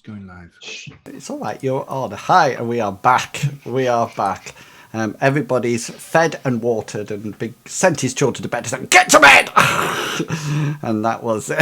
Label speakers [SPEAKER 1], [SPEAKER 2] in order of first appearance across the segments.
[SPEAKER 1] going live.
[SPEAKER 2] It's all right. You're on. Hi, and we are back. We are back. Everybody's fed and watered and sent his children to bed. Said, "Get to bed!" And that was it.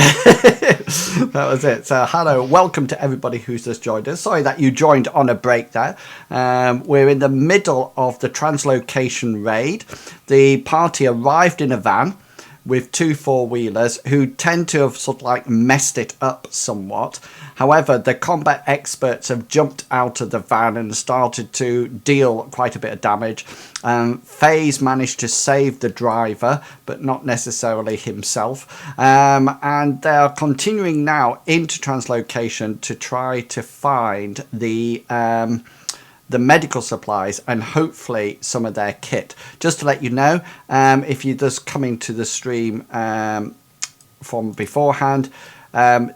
[SPEAKER 2] That was it. So, hello, welcome to everybody who's just joined us. Sorry that you joined on a break there. We're in the middle of the Translocation raid. The party arrived in a van with two four-wheelers who tend to have sort of like messed it up somewhat. However, the combat experts have jumped out of the van and started to deal quite a bit of damage. FaZe managed to save the driver, but not necessarily himself. And they are continuing now into Translocation to try to find the medical supplies and hopefully some of their kit. Just to let you know, if you're just coming to the stream from beforehand,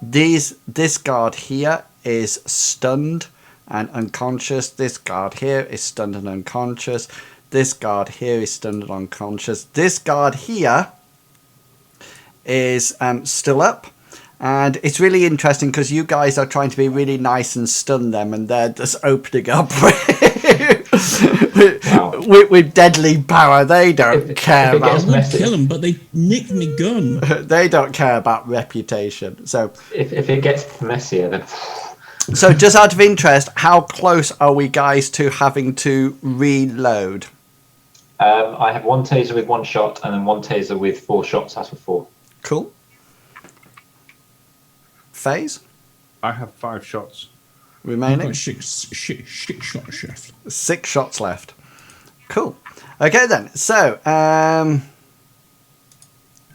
[SPEAKER 2] this guard here is stunned and unconscious. This guard here is stunned and unconscious. This guard here is stunned and unconscious. This guard here is still up. And it's really interesting because you guys are trying to be really nice and stun them, and they're just opening up with deadly power. They don't care about.
[SPEAKER 3] I would kill them, but they nicked me gun.
[SPEAKER 2] They don't care about reputation. So
[SPEAKER 4] if it gets messier, then.
[SPEAKER 2] So just out of interest, how close are we guys to having to reload?
[SPEAKER 4] I have one taser with one shot, and then one taser with 4 shots. That's for 4.
[SPEAKER 2] Cool. FaZe?
[SPEAKER 1] I have 5 shots
[SPEAKER 2] remaining.
[SPEAKER 3] 6 shots left.
[SPEAKER 2] 6 shots left. Cool. Okay then. So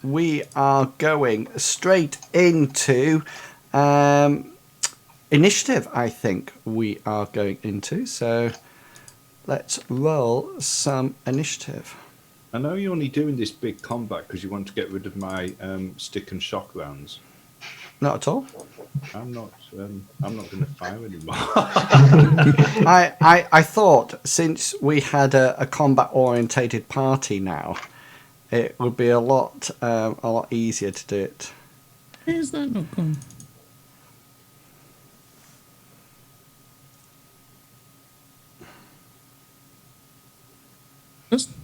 [SPEAKER 2] we are going straight into initiative. I think we are going into. So let's roll some initiative.
[SPEAKER 1] I know you're only doing this big combat because you want to get rid of my stick and shock rounds.
[SPEAKER 2] Not at all.
[SPEAKER 1] I'm not going to fire anymore.
[SPEAKER 2] I thought since we had a combat orientated party now, it would be a lot easier to do it.
[SPEAKER 3] Where's that not gone?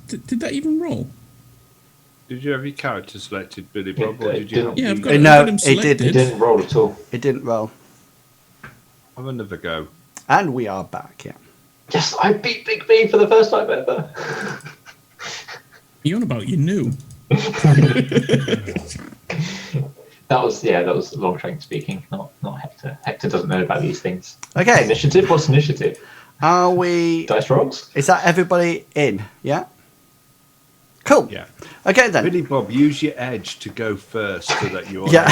[SPEAKER 3] Did that even roll?
[SPEAKER 1] Did you have your character selected, Billy Bob, or did you?
[SPEAKER 4] Didn't.
[SPEAKER 3] Yeah, I've got
[SPEAKER 2] No,
[SPEAKER 3] them
[SPEAKER 2] it
[SPEAKER 3] selected.
[SPEAKER 4] It didn't roll at all.
[SPEAKER 2] It didn't roll.
[SPEAKER 1] Have another go.
[SPEAKER 2] And we are back, yeah.
[SPEAKER 4] Yes, I beat Big B for the first time ever.
[SPEAKER 3] You're on about you knew.
[SPEAKER 4] That was long train speaking, not Hector. Hector doesn't know about these things.
[SPEAKER 2] Okay.
[SPEAKER 4] Initiative? What's initiative?
[SPEAKER 2] Are we...
[SPEAKER 4] Dice rolls?
[SPEAKER 2] Is that everybody in? Yeah? Cool.
[SPEAKER 1] Yeah.
[SPEAKER 2] Okay then.
[SPEAKER 1] Billy Bob, use your edge to go first so that you're.
[SPEAKER 2] Yeah.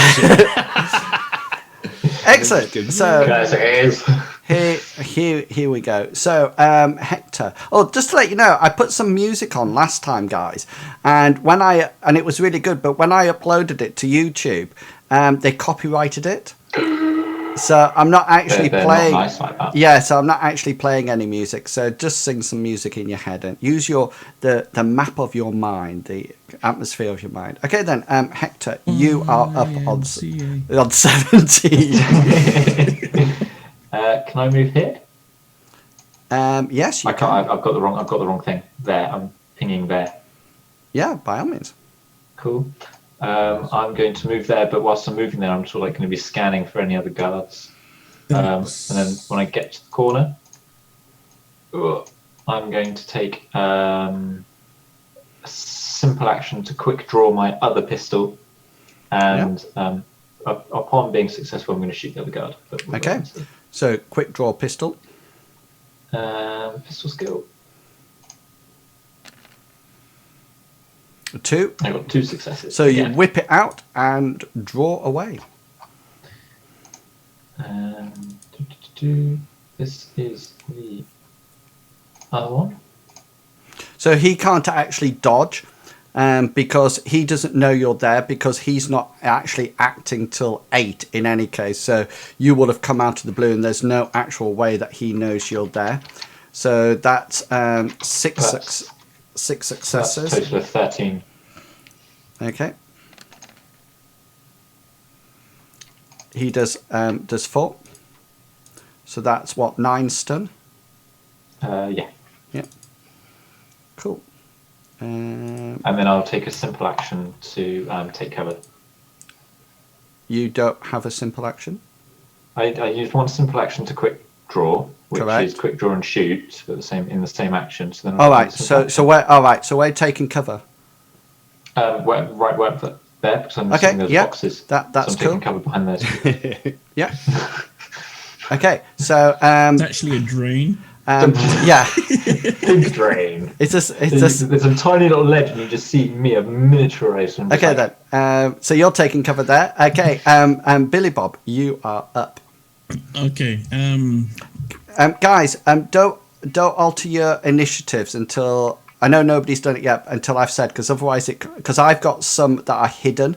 [SPEAKER 2] Excellent. So here we go. So Hector. Oh, just to let you know, I put some music on last time, guys, and it was really good. But when I uploaded it to YouTube, they copyrighted it. So I'm not actually playing.
[SPEAKER 4] Not nice like that.
[SPEAKER 2] Yeah, so I'm not actually playing any music. So just sing some music in your head and use the map of your mind, the atmosphere of your mind. Okay, then, Hector, you are up on 17.
[SPEAKER 4] Can I move here?
[SPEAKER 2] Yes, you
[SPEAKER 4] I can't. I've got the wrong thing. There, I'm pinging there.
[SPEAKER 2] Yeah, by all means.
[SPEAKER 4] Cool. I'm going to move there, but whilst I'm moving there, I'm sort of like going to be scanning for any other guards. And then when I get to the corner, I'm going to take a simple action to quick draw my other pistol, and upon being successful, I'm going to shoot the other guard.
[SPEAKER 2] Okay, so quick draw pistol.
[SPEAKER 4] Pistol skill.
[SPEAKER 2] 2.
[SPEAKER 4] I got 2 successes.
[SPEAKER 2] So you whip it out and draw away.
[SPEAKER 4] This is the other one.
[SPEAKER 2] So he can't actually dodge because he doesn't know you're there, because he's not actually acting till 8 in any case. So you would have come out of the blue and there's no actual way that he knows you're there. So that's 6 successes.
[SPEAKER 4] That's total of 13.
[SPEAKER 2] Okay. He does 4. So that's what, 9 stun?
[SPEAKER 4] Yeah.
[SPEAKER 2] Yeah. Cool.
[SPEAKER 4] And then I'll take a simple action to take cover.
[SPEAKER 2] You don't have a simple action?
[SPEAKER 4] I use one simple action to quick draw, which
[SPEAKER 2] Correct.
[SPEAKER 4] is quick draw and shoot at in the same action. So then
[SPEAKER 2] All right. So we're taking cover.
[SPEAKER 4] Right there, because I'm
[SPEAKER 2] Okay,
[SPEAKER 4] missing those
[SPEAKER 2] yeah,
[SPEAKER 4] boxes.
[SPEAKER 2] that's
[SPEAKER 4] so I'm taking
[SPEAKER 2] cool.
[SPEAKER 4] cover behind those.
[SPEAKER 2] Yeah. Okay. So
[SPEAKER 3] It's actually a drain.
[SPEAKER 2] yeah,
[SPEAKER 4] Big drain.
[SPEAKER 2] it's just
[SPEAKER 4] There's a tiny little ledge, and you just see me, a miniaturized. And
[SPEAKER 2] okay then. So you're taking cover there. Okay. Billy Bob, you are up.
[SPEAKER 3] Okay.
[SPEAKER 2] Guys, don't alter your initiatives until I know nobody's done it yet. Until I've said, because otherwise because I've got some that are hidden,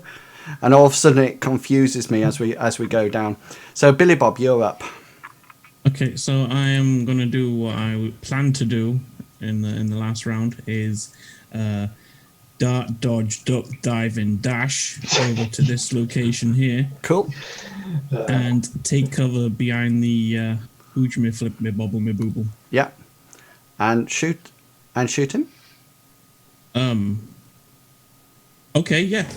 [SPEAKER 2] and all of a sudden it confuses me as we go down. So Billy Bob, you're up.
[SPEAKER 3] Okay, so I am gonna do what I planned to do in the last round is dart, dodge, duck, dive, and dash over to this location here
[SPEAKER 2] Cool.
[SPEAKER 3] and take cover behind the hooch me, flip me, bobble me, booble.
[SPEAKER 2] Yeah. And shoot him.
[SPEAKER 3] Okay, yeah,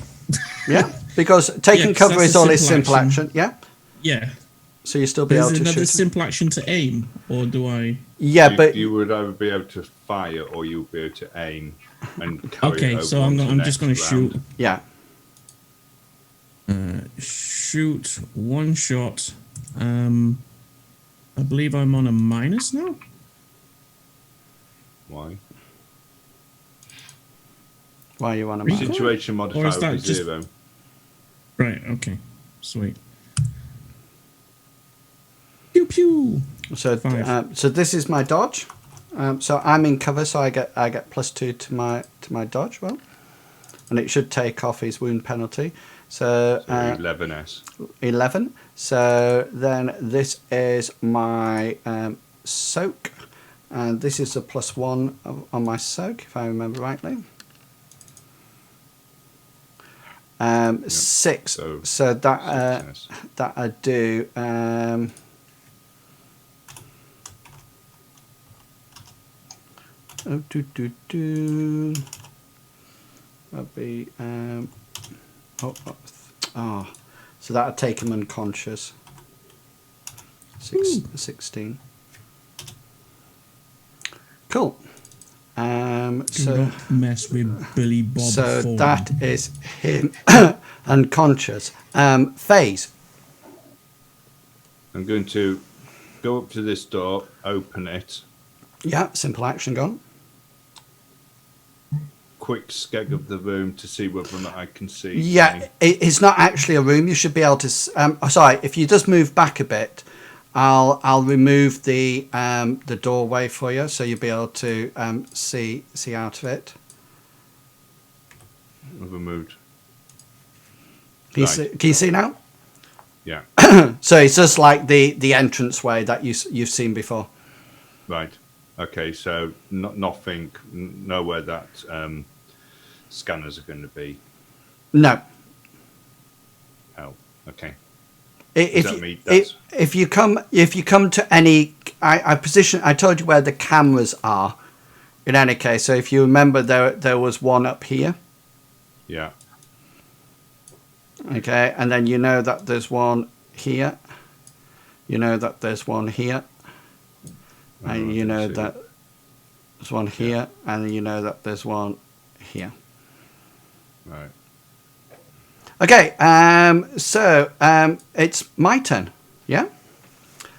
[SPEAKER 2] Yeah. Because taking
[SPEAKER 3] Yeah, 'cause
[SPEAKER 2] cover
[SPEAKER 3] that's
[SPEAKER 2] is
[SPEAKER 3] a
[SPEAKER 2] only
[SPEAKER 3] simple
[SPEAKER 2] simple action. Yeah.
[SPEAKER 3] yeah.
[SPEAKER 2] So you still be
[SPEAKER 3] Is
[SPEAKER 2] able
[SPEAKER 3] it
[SPEAKER 2] to
[SPEAKER 3] another
[SPEAKER 2] shoot him.
[SPEAKER 3] simple action to aim, or do I?
[SPEAKER 2] Yeah,
[SPEAKER 1] you,
[SPEAKER 2] but
[SPEAKER 1] you would either be able to fire or you'll be able to aim and carry it
[SPEAKER 3] Okay,
[SPEAKER 1] over
[SPEAKER 3] so
[SPEAKER 1] on to
[SPEAKER 3] I'm
[SPEAKER 1] the
[SPEAKER 3] just gonna
[SPEAKER 1] next round.
[SPEAKER 3] shoot.
[SPEAKER 2] yeah.
[SPEAKER 3] Shoot one shot. I believe I'm on a minus now.
[SPEAKER 1] Why?
[SPEAKER 2] Why you want to
[SPEAKER 3] Recoil?
[SPEAKER 2] mark?
[SPEAKER 1] Situation
[SPEAKER 3] Or is
[SPEAKER 1] modifier
[SPEAKER 3] that
[SPEAKER 1] would be
[SPEAKER 3] just-
[SPEAKER 1] 0.
[SPEAKER 3] Right. Okay. Sweet. Pew pew.
[SPEAKER 2] So
[SPEAKER 3] Five.
[SPEAKER 2] so this is my dodge. So I'm in cover, so I get +2 to my dodge. Well, and it should take off his wound penalty. So,
[SPEAKER 1] So 11s.
[SPEAKER 2] 11. So then this is my soak, and this is a +1 on my soak, if I remember rightly. 6.
[SPEAKER 1] So
[SPEAKER 2] So that
[SPEAKER 1] 6s.
[SPEAKER 2] that I do. That'd be so that'd take him unconscious. 16. Cool.
[SPEAKER 3] Do
[SPEAKER 2] So
[SPEAKER 3] not mess with Billy Bob.
[SPEAKER 2] so
[SPEAKER 3] Ford.
[SPEAKER 2] that is him unconscious. Phase.
[SPEAKER 1] I'm going to go up to this door, open it,
[SPEAKER 2] Yeah, simple action gone.
[SPEAKER 1] quick skeg of the room to see whether or not I can see.
[SPEAKER 2] Yeah, it's not actually a room. You should be able to. Sorry, if you just move back a bit, I'll remove the doorway for you, so you'll be able to see out of it.
[SPEAKER 1] I've moved.
[SPEAKER 2] Can you
[SPEAKER 1] Right.
[SPEAKER 2] see? Can you see now?
[SPEAKER 1] Yeah.
[SPEAKER 2] So it's just like the entranceway that you've seen before.
[SPEAKER 1] Right. Okay. So nothing, nowhere that scanners are going to be.
[SPEAKER 2] No.
[SPEAKER 1] Oh. Okay.
[SPEAKER 2] If
[SPEAKER 1] that
[SPEAKER 2] you,
[SPEAKER 1] mean that's-
[SPEAKER 2] if you come to any, I told you where the cameras are. In any case, so if you remember, there was one up here.
[SPEAKER 1] Yeah.
[SPEAKER 2] Okay, and then you know that there's one here. You know that there's one here. And
[SPEAKER 1] I
[SPEAKER 2] you
[SPEAKER 1] can
[SPEAKER 2] know
[SPEAKER 1] see.
[SPEAKER 2] that there's one here, and you know that there's one here.
[SPEAKER 1] Right.
[SPEAKER 2] Okay, so it's my turn, yeah?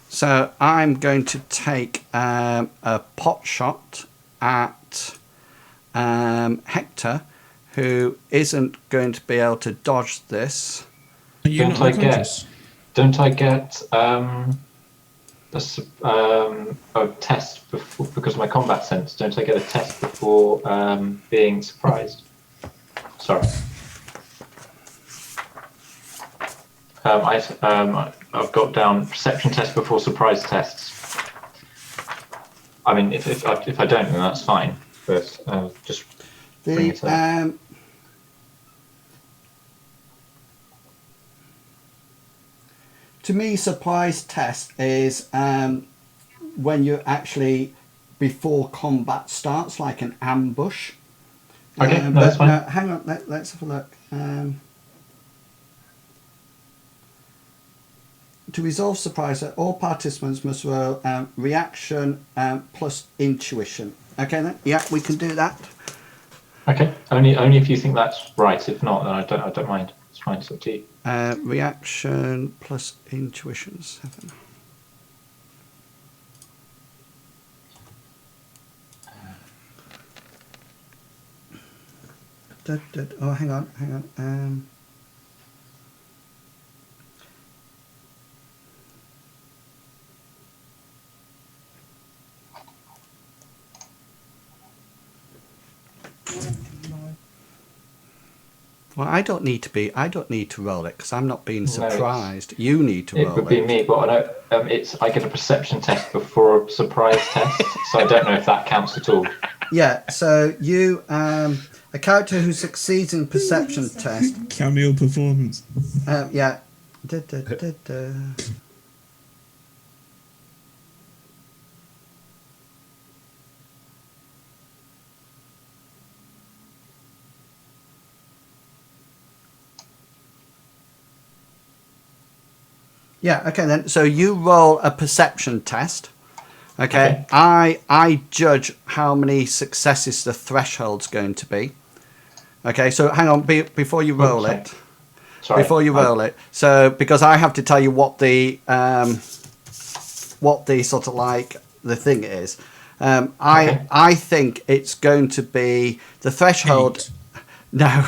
[SPEAKER 2] So I'm going to take a pot shot at Hector, who isn't going to be able to dodge this.
[SPEAKER 3] Are you not unconscious?
[SPEAKER 4] Don't I get a test before, because of my combat sense? Don't I get a test before being surprised? Sorry. I've got down perception test before surprise tests. I mean, if I don't, then that's fine. But just bring it up.
[SPEAKER 2] To me, surprise test is when you're actually before combat starts, like an ambush.
[SPEAKER 4] Okay, no, that's fine.
[SPEAKER 2] Hang on, let's have a look. To resolve surprise, all participants must roll reaction plus intuition. Okay, then? Yeah, we can do that.
[SPEAKER 4] Okay, only if you think that's right. If not, then I don't mind. It's fine. It's up to you.
[SPEAKER 2] Reaction plus intuition 7. Oh, hang on. Well, I don't need to roll it because I'm not being surprised. You need to roll it.
[SPEAKER 4] It would be me, but I know I get a perception test before a surprise test, so I don't know if that counts at all.
[SPEAKER 2] Yeah. So you, a character who succeeds in perception test.
[SPEAKER 3] Cameo performance.
[SPEAKER 2] Yeah. Yeah, okay then. So you roll a perception test. Okay. I judge how many successes the threshold's going to be. Okay, so hang on, before you roll it.
[SPEAKER 4] Sorry.
[SPEAKER 2] Before you roll it. So because I have to tell you what the sort of like the thing is. I think it's going to be the threshold.
[SPEAKER 3] 8.
[SPEAKER 2] No.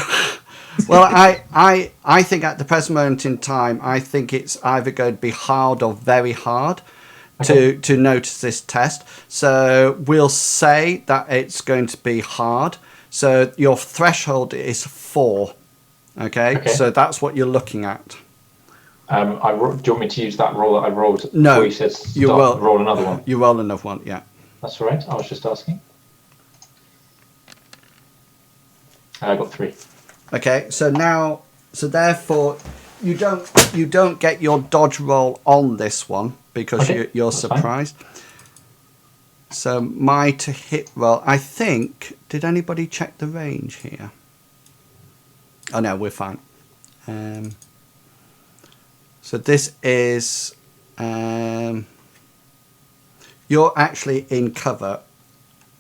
[SPEAKER 2] Well, I think at the present moment in time, I think it's either going to be hard or very hard to notice this test. So we'll say that it's going to be hard. So your threshold is 4. Okay? So that's what you're looking at.
[SPEAKER 4] Do you want me to use that roll that I rolled?
[SPEAKER 2] No,
[SPEAKER 4] you said roll another one.
[SPEAKER 2] You roll another one, yeah.
[SPEAKER 4] That's all right. I was just asking. I got 3.
[SPEAKER 2] Okay, so therefore you don't get your dodge roll on this one because you're surprised. Fine. So my to hit roll, I think, did anybody check the range here? Oh no, we're fine. So this is you're actually in cover,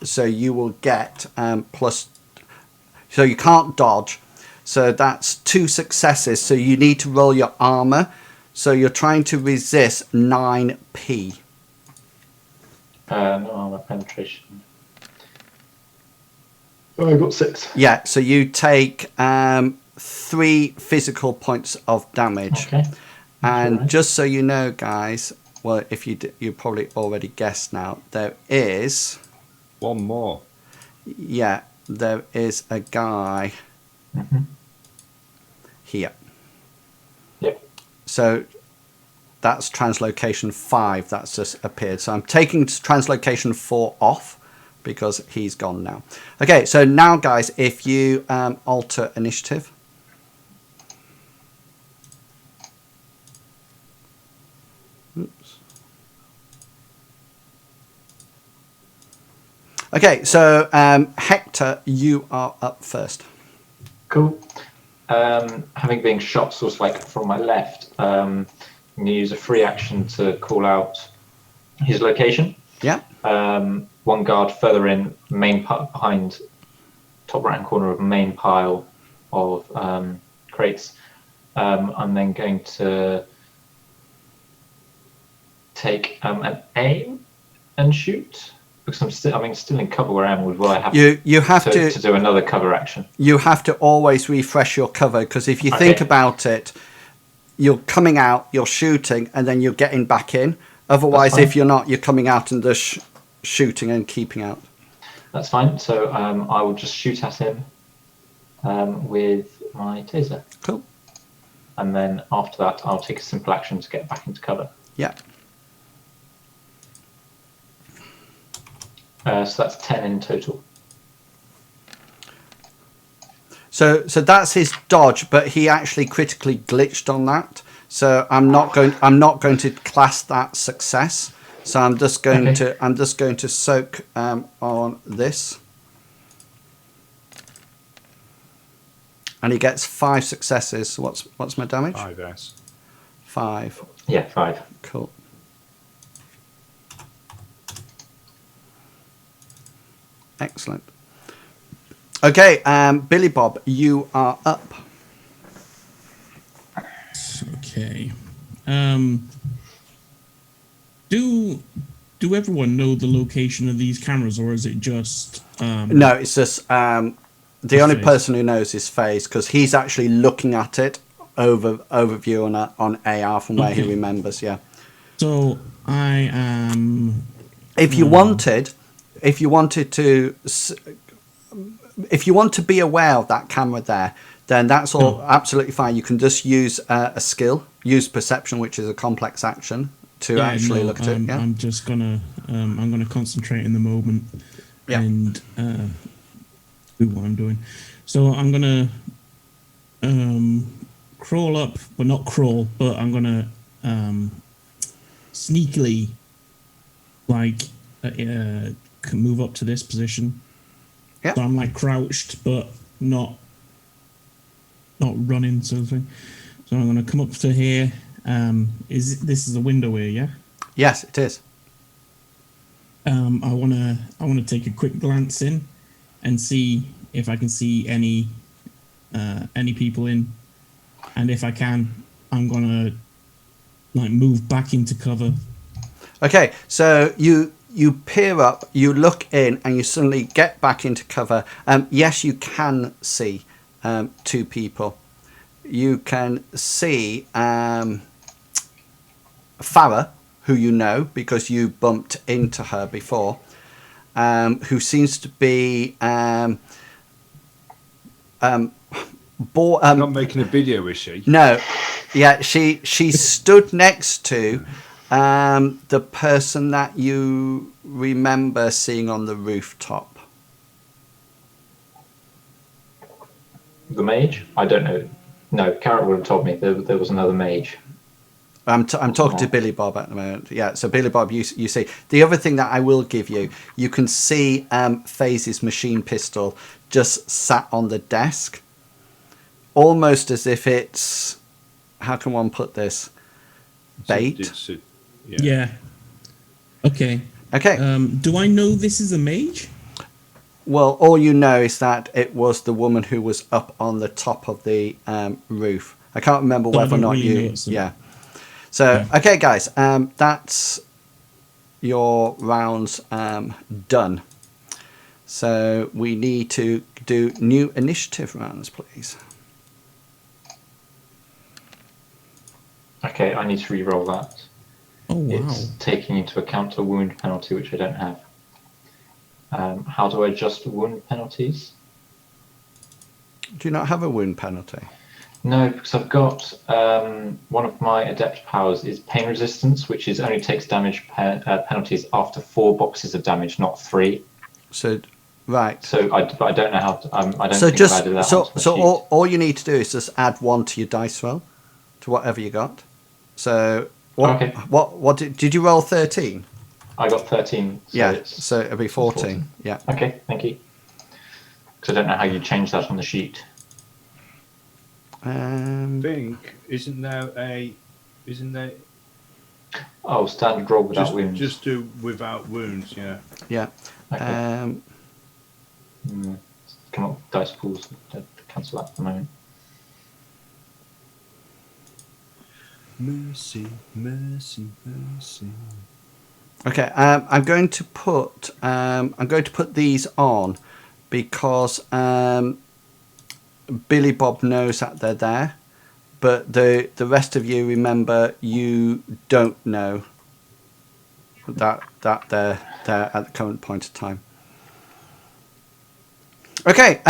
[SPEAKER 2] so you will get plus. So you can't dodge. So that's 2 successes. So you need to roll your armor. So you're trying to resist 9p.
[SPEAKER 4] No armor penetration. Oh, I got 6.
[SPEAKER 2] Yeah. So you take 3 physical points of damage.
[SPEAKER 4] Okay.
[SPEAKER 2] And
[SPEAKER 4] right.
[SPEAKER 2] Just so you know, guys, well, if you probably already guessed now, there is
[SPEAKER 1] one more.
[SPEAKER 2] Yeah, there is a guy.
[SPEAKER 4] Mm-hmm.
[SPEAKER 2] Here.
[SPEAKER 4] Yep.
[SPEAKER 2] So that's translocation 5 that's just appeared. So I'm taking translocation 4 off because he's gone now. Okay, so now guys, if you alter initiative. Oops. Okay, so Hector, you are up first.
[SPEAKER 4] Cool. Having been shot sort of like from my left, I'm going to use a free action to call out his location.
[SPEAKER 2] Yeah.
[SPEAKER 4] One guard further in, behind top right hand corner of main pile of crates. I'm then going to take an aim and shoot. Because I'm still in cover where I am. Will I have
[SPEAKER 2] you have
[SPEAKER 4] to do another cover action?
[SPEAKER 2] You have to always refresh your cover because if you think about it, you're coming out, you're shooting, and then you're getting back in. Otherwise, if you're not, you're coming out and just shooting and keeping out.
[SPEAKER 4] That's fine. So I will just shoot at him with my taser.
[SPEAKER 2] Cool.
[SPEAKER 4] And then after that, I'll take a simple action to get back into cover.
[SPEAKER 2] Yeah.
[SPEAKER 4] So that's 10 in total.
[SPEAKER 2] So that's his dodge, but he actually critically glitched on that. So I'm not going to class that success. So I'm just going to soak on this. And he gets 5 successes. So what's my damage?
[SPEAKER 1] 5S.
[SPEAKER 2] 5.
[SPEAKER 4] Yeah, 5.
[SPEAKER 2] Cool. Excellent. Okay, Billy Bob, you are up.
[SPEAKER 3] Okay. Do everyone know the location of these cameras, or is it just?
[SPEAKER 2] No, it's just the only person who knows is FaZe, because he's actually looking at it overview on AR from where he remembers. Yeah.
[SPEAKER 3] So I am.
[SPEAKER 2] If you wanted to, if you want to be aware of that camera there, then that's all absolutely fine. You can just use a skill, use perception, which is a complex action, to actually look at it. Yeah?
[SPEAKER 3] I'm just gonna I'm gonna concentrate in the moment and do what I'm doing. So I'm gonna crawl up, but not crawl, but I'm gonna sneakily move up to this position.
[SPEAKER 2] Yeah.
[SPEAKER 3] So I'm like crouched, but not running, sort of thing. So I'm gonna come up to here. This is a window here, yeah?
[SPEAKER 2] Yes, it is.
[SPEAKER 3] I wanna take a quick glance in and see if I can see any people in, and if I can, I'm gonna move back into cover.
[SPEAKER 2] Okay, so you peer up, you look in, and you suddenly get back into cover. Yes, you can see 2 people. You can see Farah, who you know because you bumped into her before, who seems to be
[SPEAKER 1] Not making a video, is she?
[SPEAKER 2] No, yeah, she stood next to the person that you remember seeing on the rooftop.
[SPEAKER 4] The mage? I don't know. No, Carrot would have told me there was another mage.
[SPEAKER 2] I'm talking to Billy Bob at the moment. Yeah, so Billy Bob, you see. The other thing that I will give you, you can see FaZe's machine pistol just sat on the desk, almost as if it's, how can one put this, bait?
[SPEAKER 3] Yeah. Okay. Do I know this is a mage?
[SPEAKER 2] Well, all you know is that it was the woman who was up on the top of the roof. I can't remember whether or not you... Yeah. So, okay, guys, that's your rounds done. So we need to do new initiative rounds, please.
[SPEAKER 4] Okay, I need to re-roll that.
[SPEAKER 3] Oh, wow.
[SPEAKER 4] It's taking into account a wound penalty, which I don't have. How do I adjust wound penalties?
[SPEAKER 2] Do you not have a wound penalty?
[SPEAKER 4] No, because I've got one of my adept powers is pain resistance, which is only takes damage penalties after 4 boxes of damage, not 3.
[SPEAKER 2] So, right.
[SPEAKER 4] So I don't know how to, I don't
[SPEAKER 2] so
[SPEAKER 4] think
[SPEAKER 2] just
[SPEAKER 4] I've added that
[SPEAKER 2] so
[SPEAKER 4] onto the
[SPEAKER 2] so
[SPEAKER 4] sheet.
[SPEAKER 2] all you need to do is just add 1 to your dice roll, to whatever you got. So what did you roll? 13?
[SPEAKER 4] I got 13. So
[SPEAKER 2] yeah, so it'll be 14. Yeah.
[SPEAKER 4] Okay, thank you. Because I don't know how you change that on the sheet.
[SPEAKER 1] I think isn't there?
[SPEAKER 4] Oh, standard roll without wounds.
[SPEAKER 1] Just do without wounds. Yeah.
[SPEAKER 2] Yeah.
[SPEAKER 4] Okay. Come on, dice pools to cancel that for the moment.
[SPEAKER 1] Mercy, mercy, mercy.
[SPEAKER 2] Okay, I'm going to put these on because Billy Bob knows that they're there, but the rest of you, remember, you don't know that they're there at the current point of time. Okay,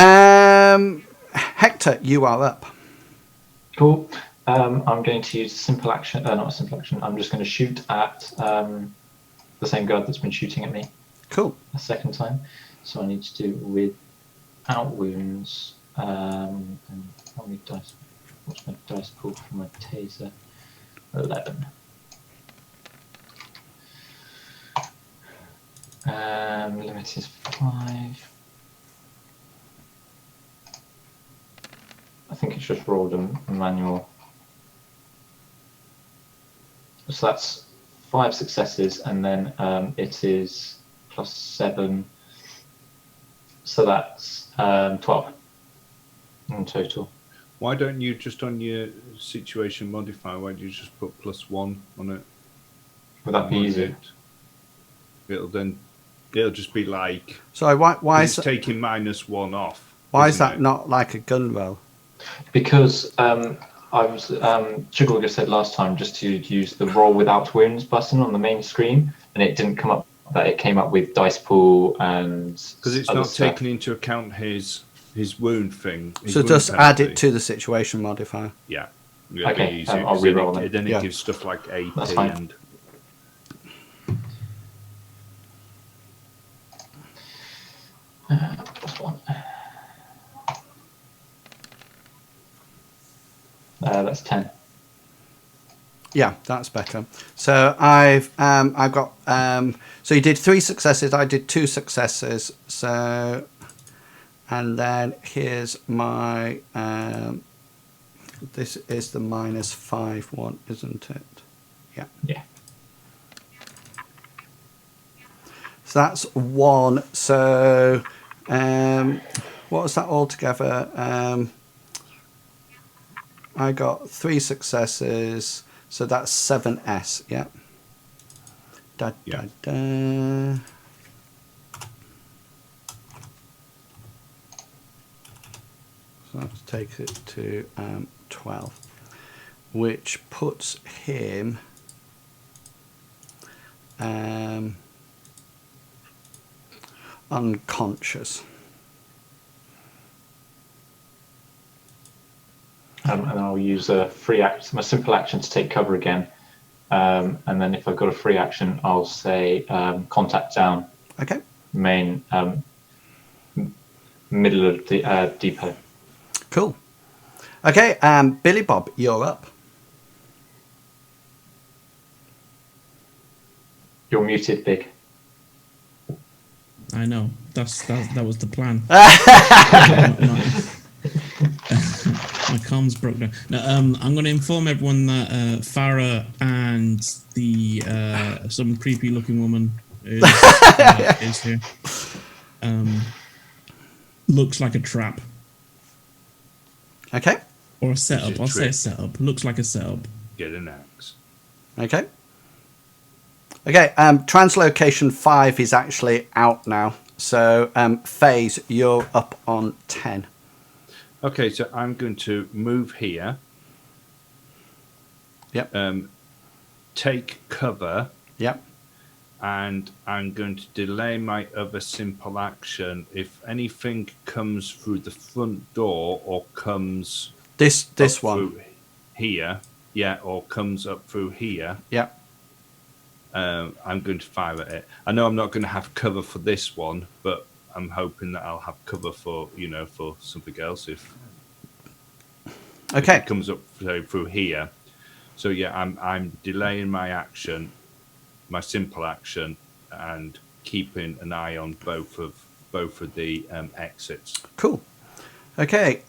[SPEAKER 2] Hector, you are up.
[SPEAKER 4] Cool. I'm going to use a simple action. Not a simple action. I'm just going to shoot at the same guard that's been shooting at me.
[SPEAKER 2] Cool.
[SPEAKER 4] A second time. So I need to do without wounds. And how many dice? What's my dice pool for my taser? 11. Limit is 5. I think it's just rolled a manual. So that's 5 successes, and then it is plus 7. So that's 12 in total.
[SPEAKER 1] Why don't you just on your situation modifier? Why don't you just put +1 on it?
[SPEAKER 4] Would that be easier?
[SPEAKER 1] It'll just be like.
[SPEAKER 2] Sorry, why is
[SPEAKER 1] it's taking -1 off?
[SPEAKER 2] Why is that not like a gun roll?
[SPEAKER 4] Because I was Sugarlugger said last time just to use the roll without wounds button on the main screen, and it didn't come up. That it came up with dice pool and
[SPEAKER 1] because it's not taking into account his wound thing.
[SPEAKER 2] So just add it to the situation modifier.
[SPEAKER 1] Yeah.
[SPEAKER 4] Okay, I'll reroll them.
[SPEAKER 1] Then it gives stuff like AP
[SPEAKER 4] That's fine.
[SPEAKER 1] and.
[SPEAKER 4] +1. That's 10.
[SPEAKER 2] Yeah, that's better. So I've got so you did 3 successes. I did 2 successes. So and then here's my this is the -5 one, isn't it? Yeah.
[SPEAKER 4] Yeah.
[SPEAKER 2] So that's 1. So what was that altogether? I got 3 successes. So that's 7S, yeah. Da,
[SPEAKER 1] Yeah.
[SPEAKER 2] da, da. So that takes it to 12, which puts him unconscious.
[SPEAKER 4] And I'll use a free action, a simple action to take cover again. And then if I've got a free action, I'll say contact down.
[SPEAKER 2] Okay.
[SPEAKER 4] Main middle of the depot.
[SPEAKER 2] Cool. Okay, Billy Bob, you're up.
[SPEAKER 4] You're muted, Big.
[SPEAKER 3] I know. That was the plan. My comms broke down. No, I'm going to inform everyone that Farah and the some creepy looking woman is here. Looks like a trap.
[SPEAKER 2] Okay.
[SPEAKER 3] Or a setup. I'll say a setup. Looks like a setup.
[SPEAKER 1] Get an axe.
[SPEAKER 2] Okay. Okay, Translocation 5 is actually out now. So, FaZe, you're up on 10.
[SPEAKER 1] Okay, so I'm going to move here.
[SPEAKER 2] Yep.
[SPEAKER 1] Take cover.
[SPEAKER 2] Yep.
[SPEAKER 1] And I'm going to delay my other simple action. If anything comes through the front door or comes
[SPEAKER 2] this one
[SPEAKER 1] through here, yeah, or comes up through here,
[SPEAKER 2] yeah,
[SPEAKER 1] I'm going to fire at it. I know I'm not going to have cover for this one, but I'm hoping that I'll have cover for for something else if it comes up through here. So yeah, I'm delaying my action, my simple action, and keeping an eye on both of the exits.
[SPEAKER 2] Cool. Okay.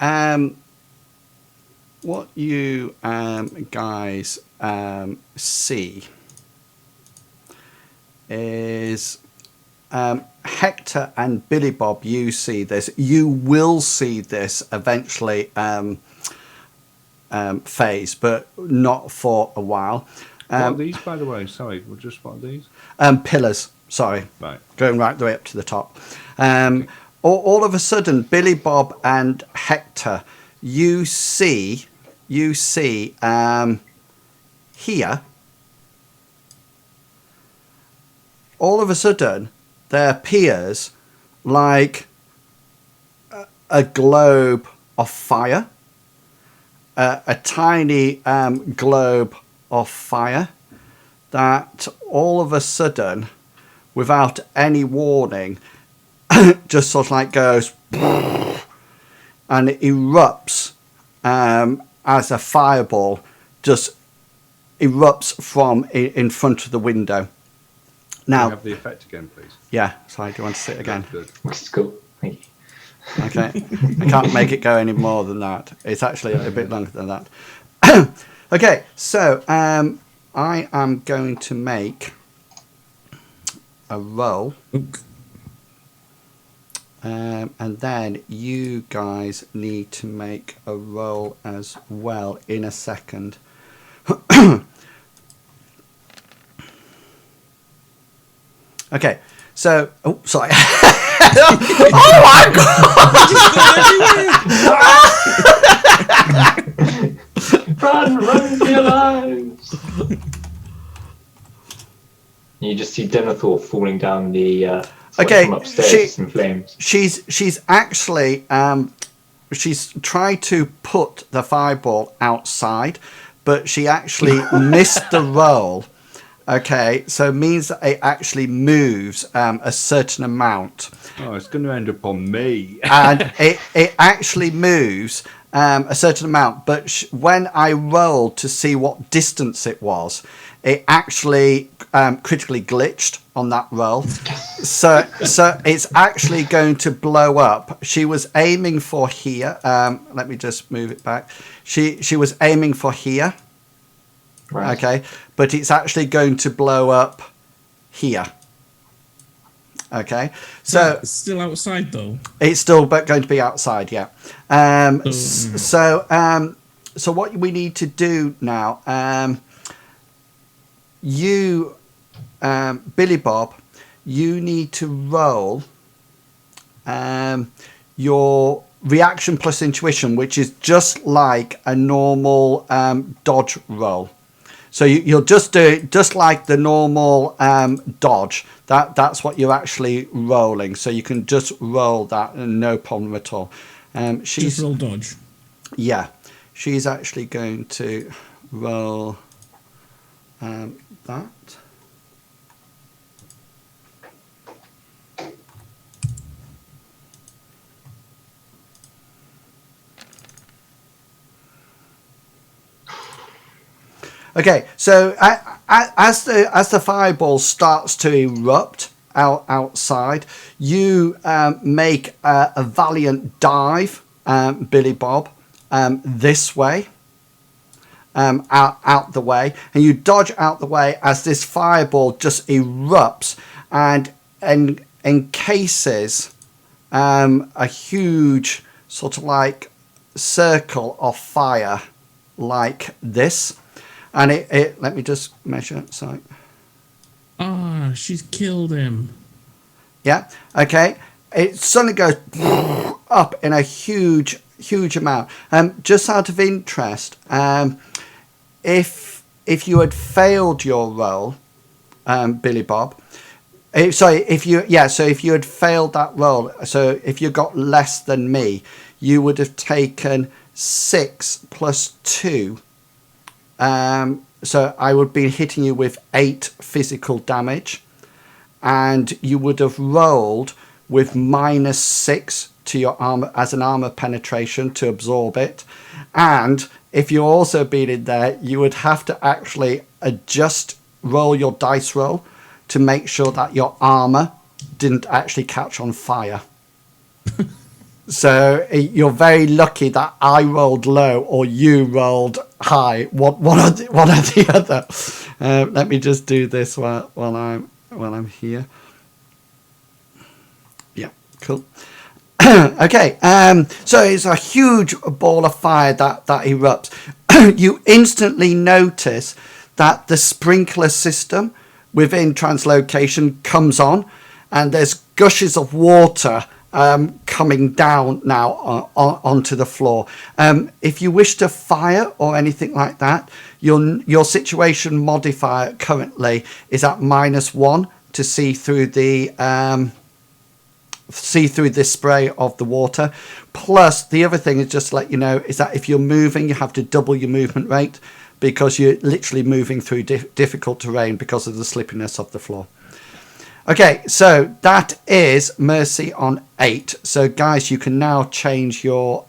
[SPEAKER 2] What you guys see is Hector and Billy Bob. You see this. You will see this eventually. FaZe, but not for a while.
[SPEAKER 1] What are these, by the way? Sorry, just what are these?
[SPEAKER 2] Pillars. Sorry,
[SPEAKER 1] right,
[SPEAKER 2] going right the way up to the top. Okay. All of a sudden, Billy Bob and Hector, you see here. All of a sudden, there appears like a globe of fire. A tiny globe of fire that all of a sudden, without any warning, just sort of like goes and it erupts as a fireball just erupts from in front of the window.
[SPEAKER 1] Can
[SPEAKER 2] Now,
[SPEAKER 1] you have the effect again, please?
[SPEAKER 2] yeah, sorry, do you want to see it again?
[SPEAKER 1] Good.
[SPEAKER 4] It's cool. Thank you.
[SPEAKER 2] Okay, I can't make it go any more than that. It's actually a bit longer than that. Okay, so I am going to make a roll, and then you guys need to make a roll as well in a second. Okay, so sorry. Oh my god!
[SPEAKER 4] Run for your lives! You just see Denethor falling down the from upstairs in flames.
[SPEAKER 2] She's actually she's tried to put the fireball outside, but she actually missed the roll. Okay, so it means that it actually moves a certain amount.
[SPEAKER 1] Oh, it's going to end up on me.
[SPEAKER 2] And it actually moves a certain amount, but when I rolled to see what distance it was, it actually critically glitched on that roll. So it's actually going to blow up. She was aiming for here. Let me just move it back. She was aiming for here.
[SPEAKER 4] Right.
[SPEAKER 2] Okay, but it's actually going to blow up here. Okay, so
[SPEAKER 3] it's still outside though.
[SPEAKER 2] It's still going to be outside, yeah. So what we need to do now, you, Billy Bob, you need to roll your reaction plus intuition, which is just like a normal dodge roll. So you'll just do it just like the normal dodge. That's what you're actually rolling. So you can just roll that, no problem at all.
[SPEAKER 3] Just roll dodge.
[SPEAKER 2] Yeah, she's actually going to roll that. Okay, so as the fireball starts to erupt outside, you make a valiant dive, Billy Bob, this way, out the way, and you dodge out the way as this fireball just erupts and encases a huge sort of like circle of fire like this. And it let me just measure. Sorry.
[SPEAKER 3] Ah, she's killed him.
[SPEAKER 2] Yeah. Okay. It suddenly goes up in a huge amount. Just out of interest, if you had failed your roll, Billy Bob, so if you had failed that roll, so if you got less than me, you would have taken 6 plus 2. So I would be hitting you with 8 physical damage, and you would have rolled with -6 to your armor as an armor penetration to absorb it. And if you also been in there, you would have to actually roll your dice roll to make sure that your armor didn't actually catch on fire. So you're very lucky that I rolled low or you rolled high. One or the other. Let me just do this while I'm here. Yeah, cool. Okay, so it's a huge ball of fire that erupts. You instantly notice that the sprinkler system within Translocation comes on, and there's gushes of water coming down now onto the floor. If you wish to fire or anything like that, your situation modifier currently is at -1 to see through the spray of the water. Plus, the other thing is, just to let you know, is that if you're moving, you have to double your movement rate because you're literally moving through difficult terrain because of the slippiness of the floor. Okay, so that is Mercy on 8. So, guys, you can now change your...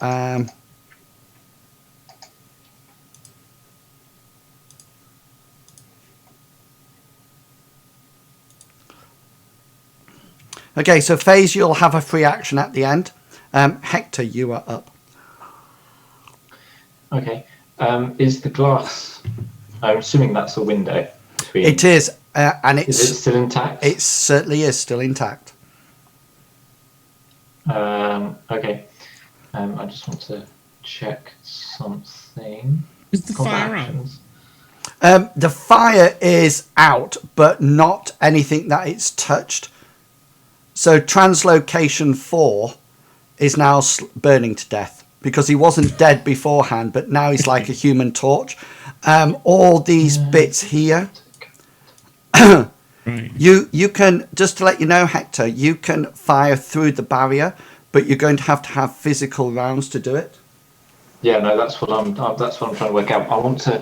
[SPEAKER 2] Okay, so Phase, you'll have a free action at the end. Hector, you are up.
[SPEAKER 4] Okay. Is the glass? I'm assuming that's a window.
[SPEAKER 2] It is, and
[SPEAKER 4] Is it still intact?
[SPEAKER 2] It certainly is still intact.
[SPEAKER 4] Okay. I just want to check something.
[SPEAKER 3] Is the fire out?
[SPEAKER 4] Actions.
[SPEAKER 2] The fire is out, but not anything that it's touched. So Translocation 4 is now burning to death because he wasn't dead beforehand, but now he's like a human torch. All these bits here.
[SPEAKER 3] Right.
[SPEAKER 2] You can, just to let you know, Hector, you can fire through the barrier, but you're going to have physical rounds to do it.
[SPEAKER 4] Yeah, no, that's what I'm trying to work out. I want to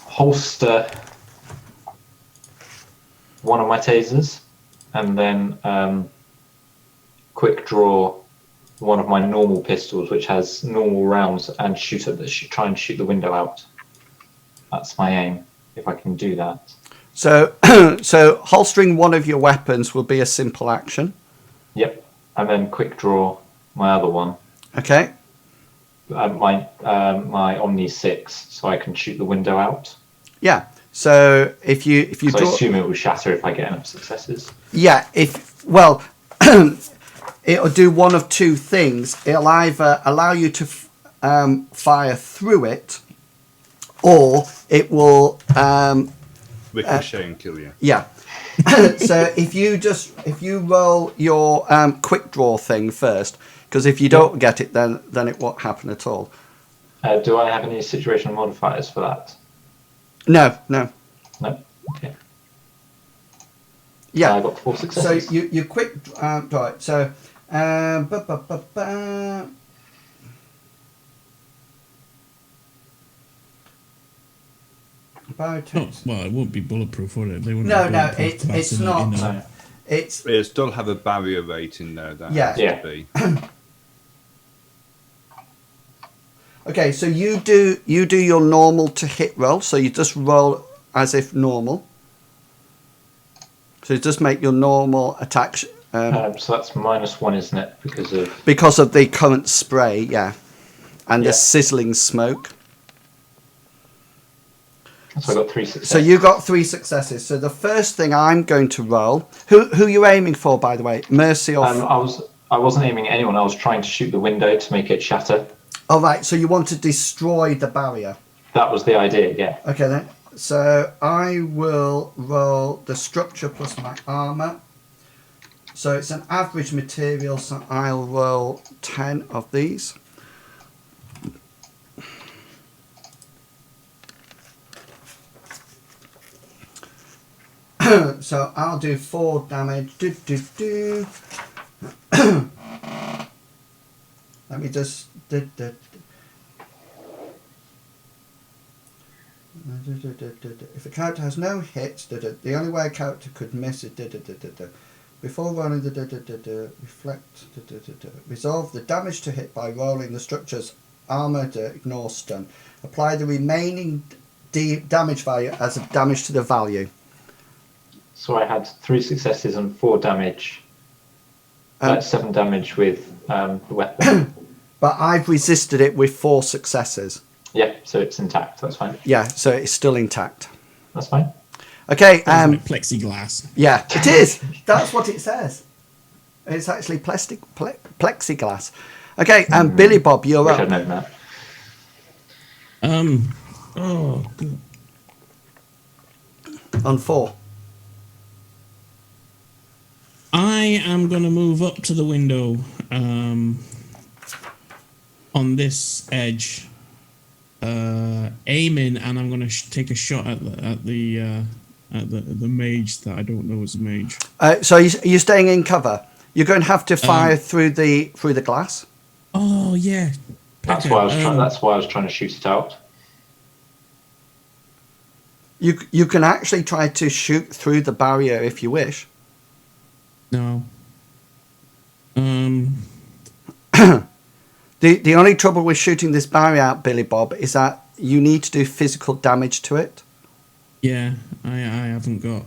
[SPEAKER 4] holster one of my tasers and then quick draw one of my normal pistols, which has normal rounds, and try and shoot the window out. That's my aim, if I can do that.
[SPEAKER 2] So, so holstering one of your weapons will be a simple action.
[SPEAKER 4] Yep, and then quick draw my other one.
[SPEAKER 2] Okay.
[SPEAKER 4] My Omni 6, so I can shoot the window out.
[SPEAKER 2] Yeah. So if you
[SPEAKER 4] So
[SPEAKER 2] draw,
[SPEAKER 4] I assume it will shatter if I get enough successes.
[SPEAKER 2] yeah. It'll do one of two things. It'll either allow you to fire through it, or it will
[SPEAKER 1] Ricochet and kill you.
[SPEAKER 2] yeah. So if you roll your quick draw thing first, because if you don't get it, then it won't happen at all.
[SPEAKER 4] Do I have any situational modifiers for that?
[SPEAKER 2] No.
[SPEAKER 4] No. Okay.
[SPEAKER 2] Yeah.
[SPEAKER 4] I got 4
[SPEAKER 2] So
[SPEAKER 4] successes.
[SPEAKER 2] you quick draw it. So
[SPEAKER 3] Oh, well, it won't be bulletproof, would it? They wouldn't
[SPEAKER 2] No,
[SPEAKER 3] have
[SPEAKER 2] no,
[SPEAKER 3] bulletproof glass
[SPEAKER 2] it's
[SPEAKER 3] in it,
[SPEAKER 2] not.
[SPEAKER 3] you know.
[SPEAKER 4] No.
[SPEAKER 2] It's
[SPEAKER 1] It'll still have a barrier rating though. That
[SPEAKER 2] Yeah.
[SPEAKER 1] has
[SPEAKER 4] Yeah.
[SPEAKER 1] to be.
[SPEAKER 2] okay. So you do your normal to hit roll. So you just roll as if normal. So you just make your normal attack
[SPEAKER 4] So that's -1, isn't it?
[SPEAKER 2] because of the current spray, yeah, and
[SPEAKER 4] Yeah.
[SPEAKER 2] the sizzling smoke.
[SPEAKER 4] So I got 3 successes.
[SPEAKER 2] So you got 3 successes. So the first thing I'm going to roll. Who you aiming for, by the way? Mercy or?
[SPEAKER 4] I wasn't aiming at anyone. I was trying to shoot the window to make it shatter.
[SPEAKER 2] Oh right. So you want to destroy the barrier.
[SPEAKER 4] That was the idea. Yeah.
[SPEAKER 2] Okay then. So I will roll the structure plus my armor. So it's an average material, so I'll roll 10 of these. So I'll do 4 damage. Let me just... If a character has no hits, the only way a character could miss is before rolling reflect, resolve the damage to hit by rolling the structure's armor to ignore stun. Apply the remaining damage value as a damage to the value.
[SPEAKER 4] So I had 3 successes and 4 damage. 7 damage with the weapon.
[SPEAKER 2] But I've resisted it with 4 successes.
[SPEAKER 4] Yeah, so it's intact. That's fine.
[SPEAKER 2] Yeah, so it's still intact.
[SPEAKER 4] That's fine.
[SPEAKER 2] Okay.
[SPEAKER 3] Like plexiglass.
[SPEAKER 2] Yeah, it is. That's what it says. It's actually plexiglass. Okay, and Billy Bob, you're
[SPEAKER 4] Wish
[SPEAKER 2] up.
[SPEAKER 4] I'd known that.
[SPEAKER 3] Oh, good.
[SPEAKER 2] On 4.
[SPEAKER 3] I am going to move up to the window on this edge, aiming, and I'm going to take a shot at the mage that I don't know is a mage.
[SPEAKER 2] So you're staying in cover. You're going to have to fire through the glass.
[SPEAKER 3] Oh yeah,
[SPEAKER 4] That's why I was trying to shoot it out.
[SPEAKER 2] You can actually try to shoot through the barrier if you wish.
[SPEAKER 3] No.
[SPEAKER 2] The only trouble with shooting this barrier out, Billy Bob, is that you need to do physical damage to it.
[SPEAKER 3] Yeah, I haven't got.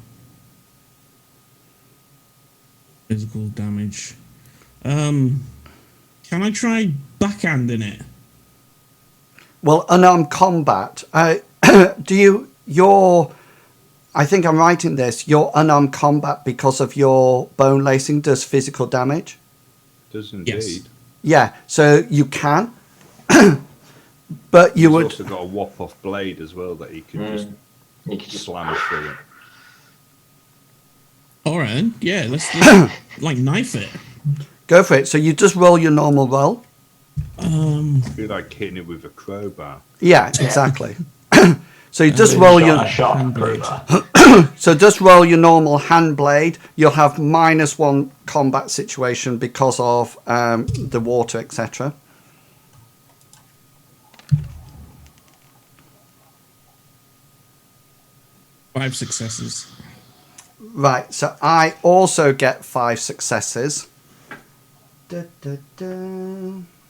[SPEAKER 3] Physical damage. Can I try backhanding it?
[SPEAKER 2] Well, unarmed combat. I think I'm right in this. Your unarmed combat, because of your bone lacing, does physical damage.
[SPEAKER 1] Does indeed.
[SPEAKER 3] Yes.
[SPEAKER 2] Yeah, so you can, but you
[SPEAKER 1] He's
[SPEAKER 2] would.
[SPEAKER 1] also got a whop-off blade as well that he can just
[SPEAKER 4] You could just
[SPEAKER 1] slam through it.
[SPEAKER 3] All right. Yeah. Let's like knife it.
[SPEAKER 2] Go for it. So you just roll your normal roll.
[SPEAKER 1] It'd be like hitting it with a crowbar.
[SPEAKER 2] Yeah, exactly. So you just roll your.
[SPEAKER 4] a sharp
[SPEAKER 3] handblade.
[SPEAKER 4] crowbar.
[SPEAKER 2] So just roll your normal hand blade. You'll have -1 combat situation because of the water, etc.
[SPEAKER 3] Five successes.
[SPEAKER 2] Right. So I also get 5 successes. Da, da, da.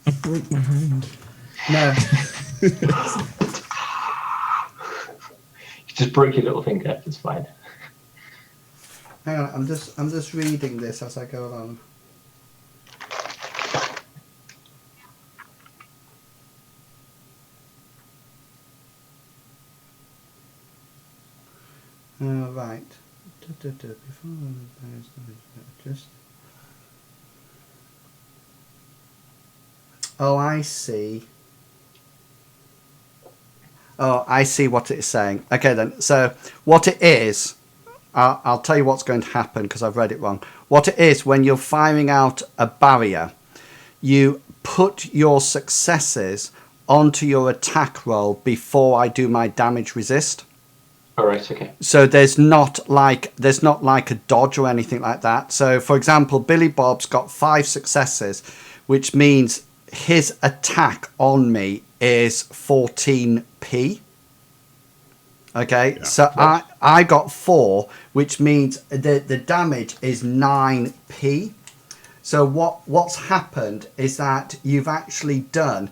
[SPEAKER 3] I broke my hand.
[SPEAKER 2] No.
[SPEAKER 4] You just broke your little finger. It's fine.
[SPEAKER 2] Hang on. I'm just reading this as I go along. Right. Oh, I see. Oh, I see what it's saying. Okay, then. So what it is, I'll tell you what's going to happen because I've read it wrong. What it is, when you're firing out a barrier, you put your successes onto your attack roll before I do my damage resist.
[SPEAKER 4] All right. Okay.
[SPEAKER 2] So there's not like a dodge or anything like that. So for example, Billy Bob's got 5 successes, which means his attack on me is 14p. Okay,
[SPEAKER 1] Yeah.
[SPEAKER 2] so I got 4, which means the damage is 9p. So what's happened is that you've actually done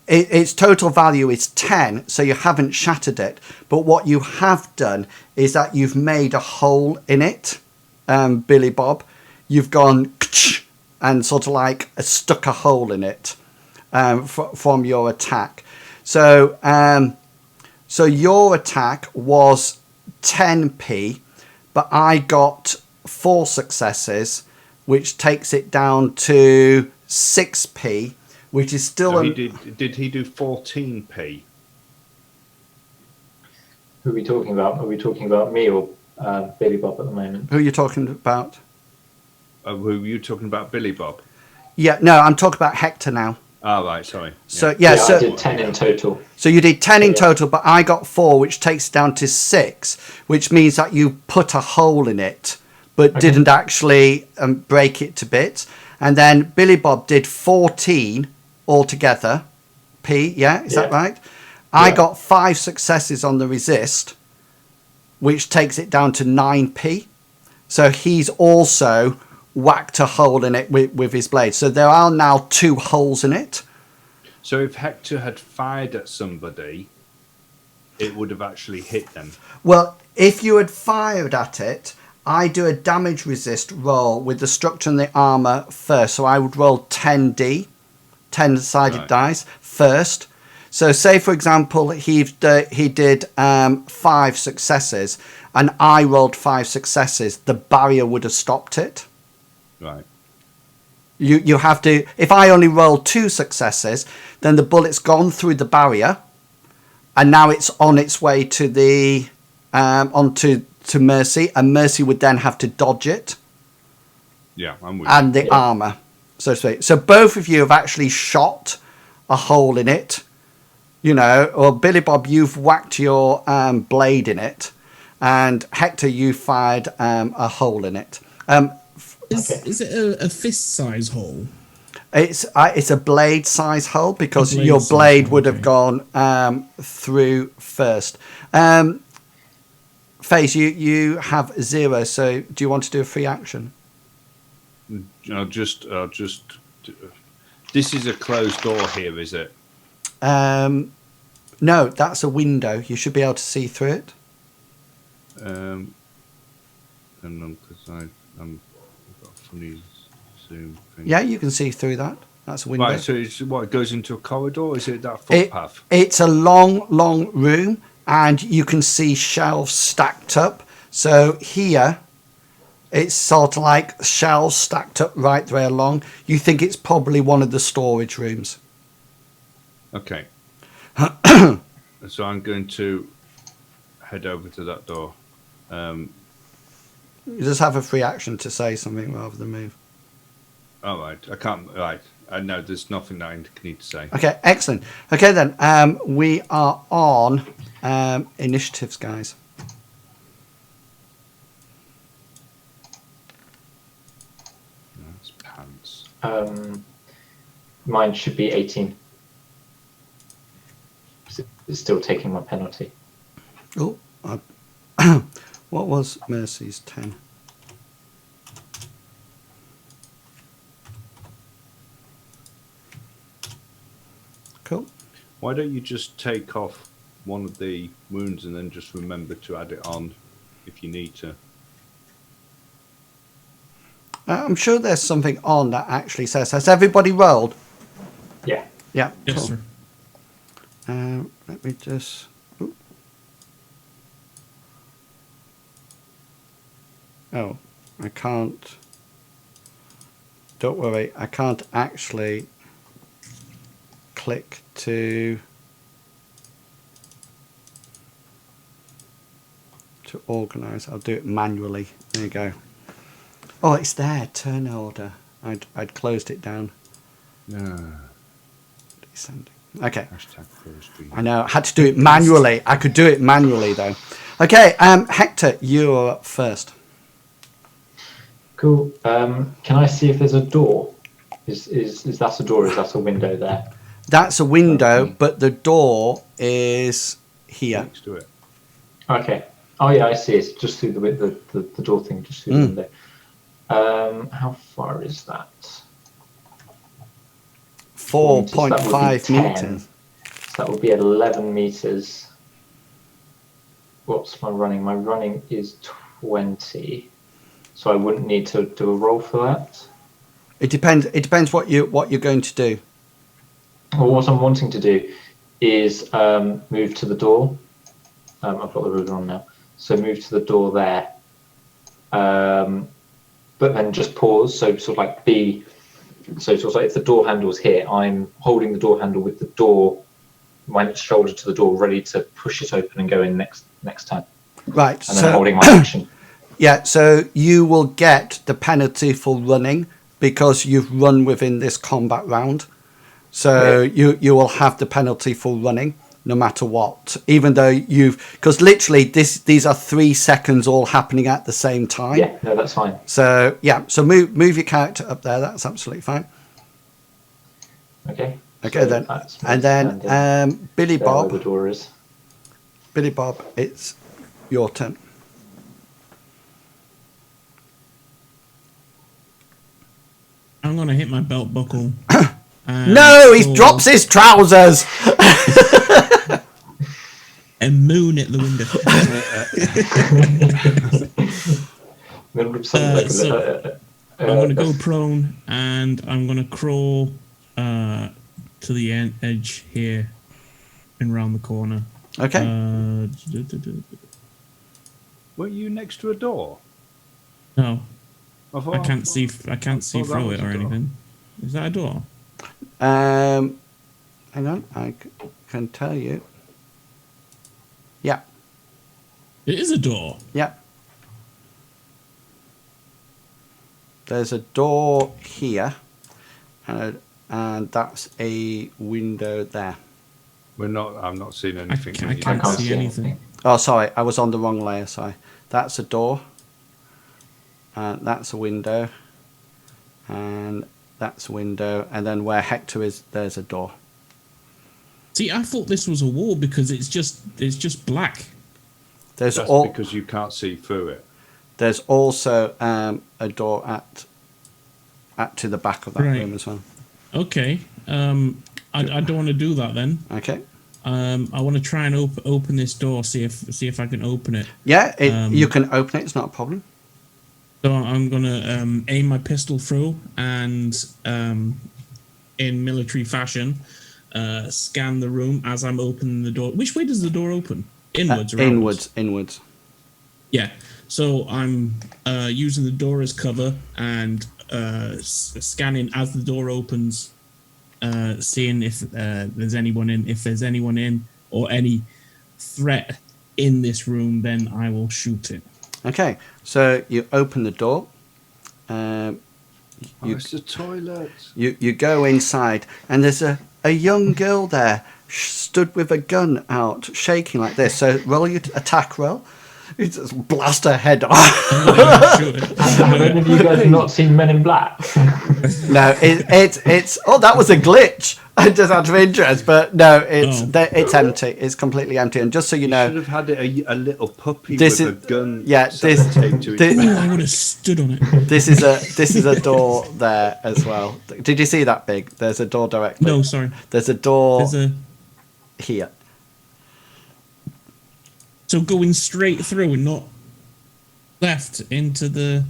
[SPEAKER 2] its total value is 10, so you haven't shattered it. But what you have done is that you've made a hole in it, Billy Bob. You've gone and sort of like stuck a hole in it from your attack. So so your attack was 10p, but I got 4 successes, which takes it down to 6p, which is still.
[SPEAKER 1] So did he do 14p?
[SPEAKER 4] Who are we talking about? Are we talking about me or Billy Bob at the moment?
[SPEAKER 2] Who are you talking about?
[SPEAKER 1] Who were you talking about, Billy Bob?
[SPEAKER 2] Yeah, no, I'm talking about Hector now.
[SPEAKER 1] Oh, right, sorry.
[SPEAKER 2] So
[SPEAKER 4] Yeah,
[SPEAKER 2] so
[SPEAKER 4] I did 10 in total.
[SPEAKER 2] So you did 10 in
[SPEAKER 4] Yeah.
[SPEAKER 2] total, but I got 4, which takes it down to 6, which means that you put a hole in it, but didn't actually break it to bits. And then Billy Bob did 14 altogether. P, yeah, is that right? I
[SPEAKER 4] Yeah.
[SPEAKER 2] got 5 successes on the resist, which takes it down to 9p. So he's also whacked a hole in it with his blade. So there are now 2 holes in it.
[SPEAKER 1] So if Hector had fired at somebody, it would have actually hit them.
[SPEAKER 2] Well, if you had fired at it, I do a damage resist roll with the structure and the armor first. So I would roll 10d, 10-sided
[SPEAKER 1] Right.
[SPEAKER 2] dice first. So say, for example, he did 5 successes and I rolled 5 successes. The barrier would have stopped it.
[SPEAKER 1] Right.
[SPEAKER 2] You have to. If I only roll 2 successes, then the bullet's gone through the barrier, and now it's on its way to the to Mercy, and Mercy would then have to dodge it
[SPEAKER 1] Yeah, I'm with
[SPEAKER 2] and the armor, so to speak. So both of you have actually shot a hole in it, you know. Or Billy Bob, you've whacked your blade in it, and Hector, you fired a hole in it.
[SPEAKER 3] Is it a fist size hole?
[SPEAKER 2] It's a blade size hole because
[SPEAKER 3] blade
[SPEAKER 2] your
[SPEAKER 3] size
[SPEAKER 2] blade
[SPEAKER 3] hole,
[SPEAKER 2] would have
[SPEAKER 3] okay.
[SPEAKER 2] gone through first. FaZe, you have 0, so do you want to do a free action?
[SPEAKER 1] I'll just. This is a closed door here, is it?
[SPEAKER 2] No, that's a window. You should be able to see through it.
[SPEAKER 1] And because I'm I've got a funny zoom thing.
[SPEAKER 2] Yeah, you can see through that. That's a window.
[SPEAKER 1] Right, so it's what, it goes into a corridor? Or is it that
[SPEAKER 2] It-
[SPEAKER 1] footpath?
[SPEAKER 2] it's a long room, and you can see shelves stacked up. So here, it's sort of like shelves stacked up right the way along. You think it's probably one of the storage rooms.
[SPEAKER 1] Okay. So I'm going to head over to that door.
[SPEAKER 2] You just have a free action to say something rather than move.
[SPEAKER 1] All right. I can't. Right. I know there's nothing that I need to say.
[SPEAKER 2] Okay, excellent. Okay, then we are on initiatives, guys.
[SPEAKER 1] That's pants.
[SPEAKER 4] Mine should be 18. It's still taking my penalty.
[SPEAKER 2] Oh, what was Mercy's 10? Cool.
[SPEAKER 1] Why don't you just take off one of the wounds and then just remember to add it on if you need to?
[SPEAKER 2] I'm sure there's something on that actually says, has everybody rolled?
[SPEAKER 4] Yeah.
[SPEAKER 2] Yeah,
[SPEAKER 3] Yes,
[SPEAKER 2] cool.
[SPEAKER 3] sir.
[SPEAKER 2] Let me just... Ooh. Oh, I can't... Don't worry, I can't actually click to organize. I'll do it manually. There you go. Oh, it's there. Turn order. I'd closed it down.
[SPEAKER 1] No.
[SPEAKER 2] Descending. Okay.
[SPEAKER 1] Hashtag forestry.
[SPEAKER 2] I know. I had to do it manually. I could do it manually though. Okay. Hector, you're first.
[SPEAKER 4] Cool. Can I see if there's a door? Is that a door? Or is that a window there?
[SPEAKER 2] That's a window, but the door is here.
[SPEAKER 1] Next to it.
[SPEAKER 4] Okay. Oh yeah, I see. It's just through the door thing, just through the window. How far is that?
[SPEAKER 2] 4.5
[SPEAKER 4] 10.
[SPEAKER 2] meters.
[SPEAKER 4] So that would be 11 meters. What's my running? My running is 20. So I wouldn't need to do a roll for that.
[SPEAKER 2] It depends. It depends what you're going to do.
[SPEAKER 4] Well, what I'm wanting to do is move to the door. I've got the ruler on now. So move to the door there. But then just pause. So sort of like so sort of like if the door handle's here, I'm holding the door handle with the door, my shoulder to the door, ready to push it open and go in next time.
[SPEAKER 2] Right.
[SPEAKER 4] And then holding my action.
[SPEAKER 2] Yeah, so you will get the penalty for running because you've run within this combat round. So you will have the penalty for running no matter what, even though because literally these are 3 seconds all happening at the same time.
[SPEAKER 4] Yeah, no, that's fine.
[SPEAKER 2] So yeah, so move your character up there. That's absolutely fine.
[SPEAKER 4] Okay.
[SPEAKER 2] Okay,
[SPEAKER 4] so
[SPEAKER 2] then
[SPEAKER 4] that's
[SPEAKER 2] and then Billy
[SPEAKER 4] there where
[SPEAKER 2] Bob.
[SPEAKER 4] the door is.
[SPEAKER 2] Billy Bob, it's your turn.
[SPEAKER 3] I'm gonna hit my belt buckle.
[SPEAKER 2] No, he drops his trousers.
[SPEAKER 3] And moon at the window. So I'm gonna go prone and I'm gonna crawl to the edge here and round the corner.
[SPEAKER 2] Okay.
[SPEAKER 1] Were you next to a door?
[SPEAKER 3] No,
[SPEAKER 1] thought-
[SPEAKER 3] I can't see
[SPEAKER 1] that
[SPEAKER 3] through
[SPEAKER 1] was
[SPEAKER 3] it or
[SPEAKER 1] a door.
[SPEAKER 3] anything. Is that a door?
[SPEAKER 2] Hang on, I can tell you. Yeah,
[SPEAKER 3] It is a door.
[SPEAKER 2] yeah. There's a door here, and that's a window there.
[SPEAKER 1] I'm not seeing anything.
[SPEAKER 3] I can't see anything.
[SPEAKER 2] Oh, sorry, I was on the wrong layer. Sorry. That's a door, and that's a window, and that's a window, and then where Hector is, there's a door.
[SPEAKER 3] See, I thought this was a wall because it's just black.
[SPEAKER 2] There's
[SPEAKER 1] That's
[SPEAKER 2] all.
[SPEAKER 1] because you can't see through it.
[SPEAKER 2] There's also a door at to the back of that
[SPEAKER 3] Right.
[SPEAKER 2] room as well.
[SPEAKER 3] Okay. I don't want to do that then.
[SPEAKER 2] Okay.
[SPEAKER 3] I want to try and open this door. See if I can open it.
[SPEAKER 2] Yeah, you can open it. It's not a problem.
[SPEAKER 3] So I'm gonna aim my pistol through and, in military fashion, scan the room as I'm opening the door. Which way does the door open? Inwards or outwards?
[SPEAKER 2] Inwards.
[SPEAKER 3] Yeah. So I'm using the door as cover and scanning as the door opens, seeing if there's anyone in. If there's anyone in or any threat in this room, then I will shoot it.
[SPEAKER 2] Okay, so you open the door.
[SPEAKER 1] It's the toilet.
[SPEAKER 2] You go inside, and there's a young girl there, stood with a gun out, shaking like this. So roll your attack roll. You just blast her head off.
[SPEAKER 3] Shoot it.
[SPEAKER 4] Have any of you guys not seen Men in Black?
[SPEAKER 2] No, it's oh, that was a glitch. Just out of interest, but no, it's empty. It's completely empty. And just so you know,
[SPEAKER 1] should have had it a little puppy
[SPEAKER 2] this
[SPEAKER 1] with
[SPEAKER 2] is-
[SPEAKER 1] a gun.
[SPEAKER 2] yeah, this-
[SPEAKER 1] taped to
[SPEAKER 2] this-
[SPEAKER 1] its
[SPEAKER 3] Oh, I would have stood on it.
[SPEAKER 2] this is a door there as well. Did you see that big? There's a door directly.
[SPEAKER 3] No, sorry.
[SPEAKER 2] There's a door
[SPEAKER 3] There's a
[SPEAKER 2] here.
[SPEAKER 3] so going straight through and not left into the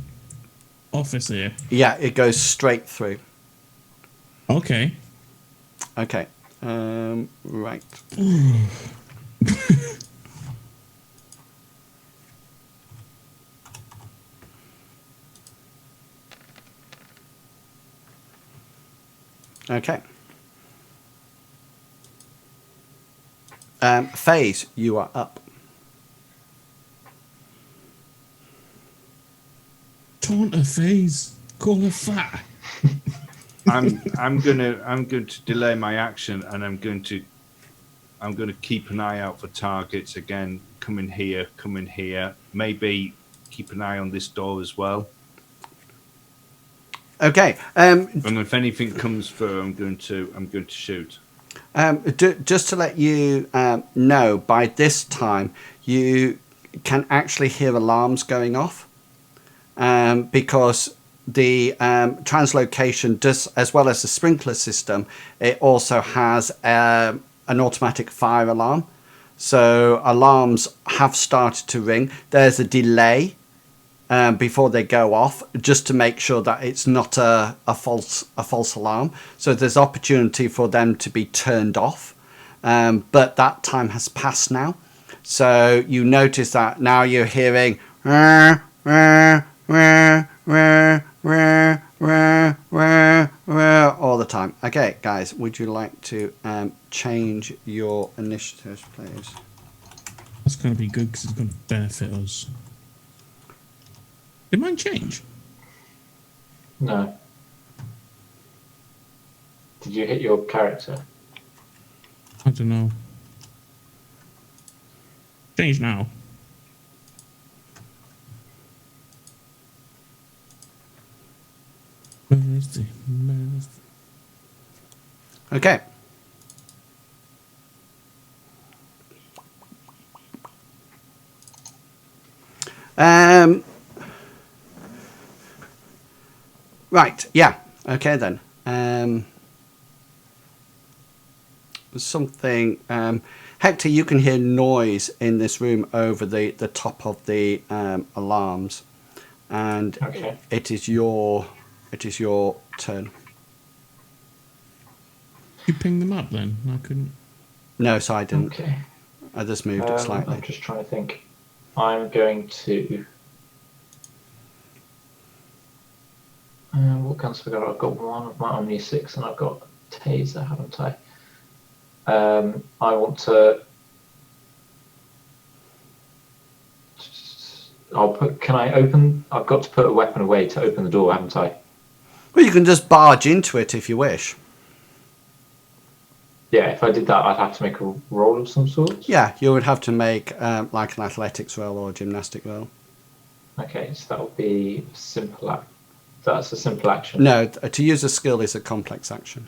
[SPEAKER 3] office here.
[SPEAKER 2] Yeah, it goes straight through.
[SPEAKER 3] Okay.
[SPEAKER 2] Okay. Right. Okay. Phase, you are up.
[SPEAKER 3] Taunt her phase. Call her fat.
[SPEAKER 1] I'm going to delay my action, and I'm going to keep an eye out for targets again. Come in here. Maybe keep an eye on this door as well.
[SPEAKER 2] Okay.
[SPEAKER 1] And if anything comes through, I'm going to shoot.
[SPEAKER 2] Just to let you know, by this time you can actually hear alarms going off, because the translocation does, as well as the sprinkler system, it also has an automatic fire alarm. So alarms have started to ring. There's a delay before they go off, just to make sure that it's not a false alarm. So there's opportunity for them to be turned off, but that time has passed now. So you notice that now you're hearing all the time. Okay, guys, would you like to change your initiatives, please?
[SPEAKER 3] That's going to be good because it's going to benefit us. Did mine change?
[SPEAKER 4] No. Did you hit your character?
[SPEAKER 3] I don't know. Change now.
[SPEAKER 2] Okay. Right, yeah. Okay then. Something. Hector, you can hear noise in this room over the top of the alarms, and
[SPEAKER 4] Okay.
[SPEAKER 2] it is your turn.
[SPEAKER 3] You ping them up then? I couldn't.
[SPEAKER 2] No, so I didn't.
[SPEAKER 4] Okay.
[SPEAKER 2] I just moved it slightly.
[SPEAKER 4] I'm just trying to think. I'm going to. What guns have I got? I've got one of my Omni 6 and I've got taser, haven't I? I want to. Can I open? I've got to put a weapon away to open the door, haven't I?
[SPEAKER 2] Well, you can just barge into it if you wish.
[SPEAKER 4] Yeah, if I did that, I'd have to make a roll of some sort.
[SPEAKER 2] Yeah, you would have to make like an athletics roll or a gymnastic roll.
[SPEAKER 4] Okay, so that would be simple. That's a simple action.
[SPEAKER 2] No, to use a skill is a complex action.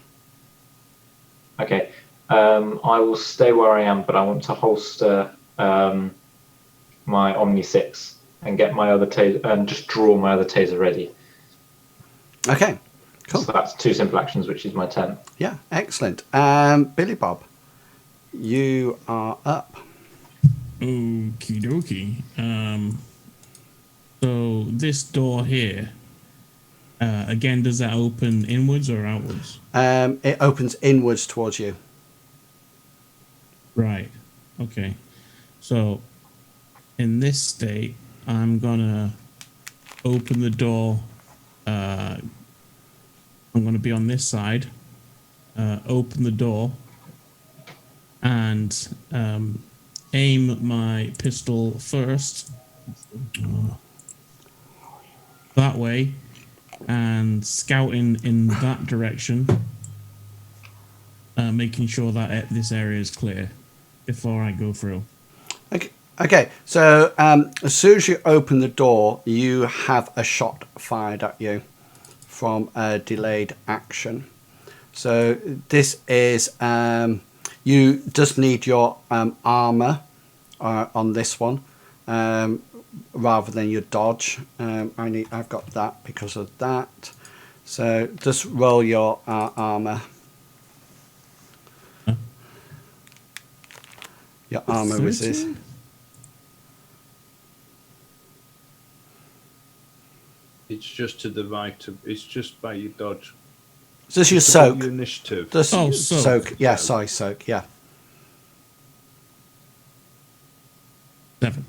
[SPEAKER 4] Okay, I will stay where I am, but I want to holster my Omni 6 and get my other taser and just draw my other taser ready.
[SPEAKER 2] Okay, cool.
[SPEAKER 4] So that's two simple actions, which is my turn.
[SPEAKER 2] Yeah, excellent. Billy Bob, you are up.
[SPEAKER 3] Okie dokie. So this door here, again, does that open inwards or outwards?
[SPEAKER 2] It opens inwards towards you.
[SPEAKER 3] Right. Okay. So, in this state, I'm gonna open the door. I'm gonna be on this side. Open the door and aim my pistol first that way, and scouting in that direction, making sure that this area is clear before I go through.
[SPEAKER 2] Okay. So as soon as you open the door, you have a shot fired at you from a delayed action. So this is you just need your armor on this one rather than your dodge. I've got that because of that. So just roll your armor. Your armor resist.
[SPEAKER 1] It's just to the right of. It's just by your dodge.
[SPEAKER 2] Is this your
[SPEAKER 1] Just above
[SPEAKER 2] soak?
[SPEAKER 1] your initiative.
[SPEAKER 2] Just
[SPEAKER 3] soak.
[SPEAKER 2] Yeah, sorry, soak. Yeah.
[SPEAKER 3] 7.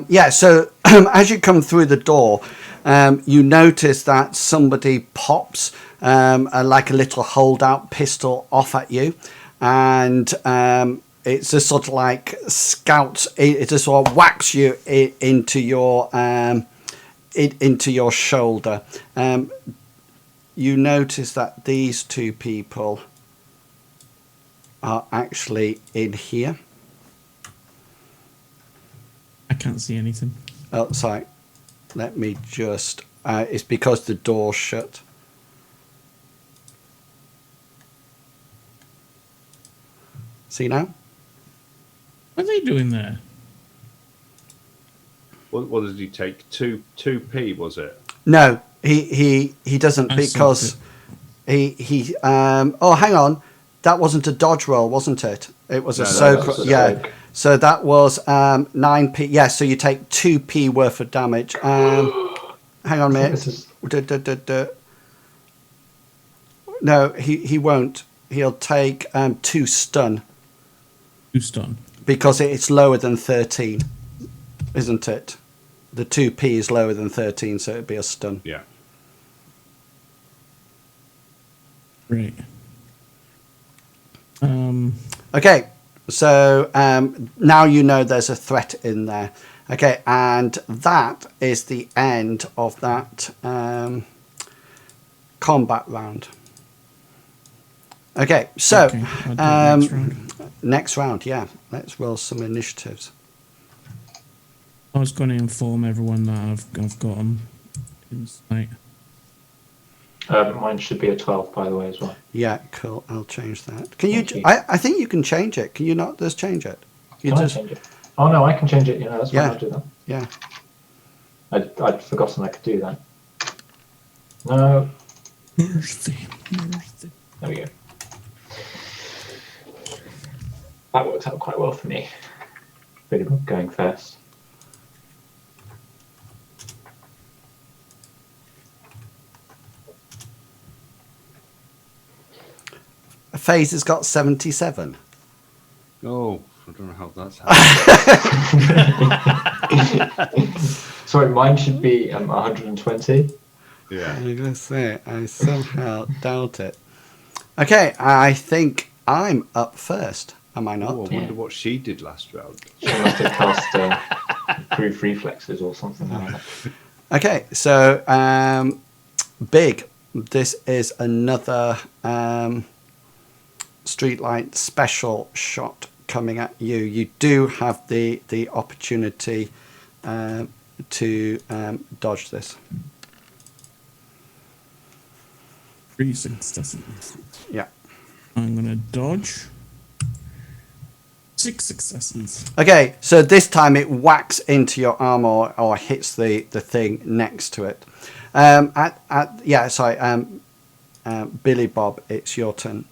[SPEAKER 2] Yeah. So as you come through the door, you notice that somebody pops like a little holdout pistol off at you, and it's just sort of like scouts. It just sort of whacks you into your shoulder. You notice that these two people are actually in here.
[SPEAKER 3] I can't see anything.
[SPEAKER 2] Oh, sorry. Let me just... it's because the door's shut. See now?
[SPEAKER 3] What are they doing there?
[SPEAKER 1] What did he take? 2p was it?
[SPEAKER 2] No, he doesn't,
[SPEAKER 3] I
[SPEAKER 2] because he oh, hang on. That wasn't a dodge roll, wasn't it? It was a soak.
[SPEAKER 4] That was a
[SPEAKER 2] Yeah.
[SPEAKER 4] soak.
[SPEAKER 2] So that was 9p. Yeah, so you take 2p worth of damage. Hang on a minute.
[SPEAKER 4] This is
[SPEAKER 2] No, he won't. He'll take 2 stun
[SPEAKER 3] 2 stun.
[SPEAKER 2] because it's lower than 13, isn't it? The 2p is lower than 13, so it'd be a stun.
[SPEAKER 1] Yeah.
[SPEAKER 3] Great.
[SPEAKER 2] Okay, so now you know there's a threat in there. Okay, and that is the end of that combat round. Okay, so
[SPEAKER 3] Okay, I'll do it next round.
[SPEAKER 2] next round, yeah. Let's roll some initiatives.
[SPEAKER 3] I was going to inform everyone that I've got them in sight.
[SPEAKER 4] mine should be a 12, by the way, as well.
[SPEAKER 2] Yeah, cool. I'll change that. Can you?
[SPEAKER 4] Thank you.
[SPEAKER 2] I think you can change it. Can you not just change it? You
[SPEAKER 4] Can
[SPEAKER 2] just,
[SPEAKER 4] I change it? Oh no, I can change it. Yeah, that's fine.
[SPEAKER 2] Yeah.
[SPEAKER 4] I'll do that.
[SPEAKER 2] yeah.
[SPEAKER 4] I'd forgotten I could do that. No,
[SPEAKER 3] Mercy.
[SPEAKER 4] there we go. That works out quite well for me. Really good going first.
[SPEAKER 2] FaZe has got 77.
[SPEAKER 1] Oh, I don't know how that's happened.
[SPEAKER 4] Sorry, mine should be 120.
[SPEAKER 1] Yeah.
[SPEAKER 2] I'm gonna say I somehow doubt it. Okay, I think I'm up first. Am I not?
[SPEAKER 1] Oh, I wonder what she did last round.
[SPEAKER 4] She must have cast improved reflexes or something like that.
[SPEAKER 2] Okay, so Big. This is another Streetlight special shot coming at you. You do have the opportunity to dodge this.
[SPEAKER 3] 3 successes.
[SPEAKER 2] Yeah.
[SPEAKER 3] I'm going to dodge. 6 successes.
[SPEAKER 2] Okay, so this time it whacks into your armor or hits the thing next to it. Billy Bob, it's your turn.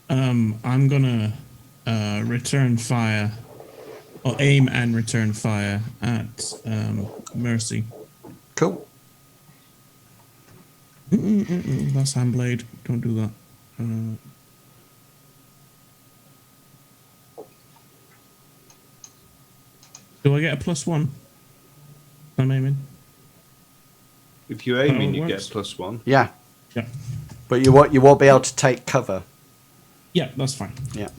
[SPEAKER 3] I'm going to return fire, or aim and return fire at Mercy.
[SPEAKER 2] Cool.
[SPEAKER 3] That's handblade. Don't do that. Do I get a +1? I'm aiming.
[SPEAKER 1] If you're aiming,
[SPEAKER 3] it
[SPEAKER 1] you
[SPEAKER 3] works.
[SPEAKER 1] get +1.
[SPEAKER 2] Yeah,
[SPEAKER 3] Yeah.
[SPEAKER 2] but you won't be able to take cover.
[SPEAKER 3] Yeah, that's fine.
[SPEAKER 2] Yeah.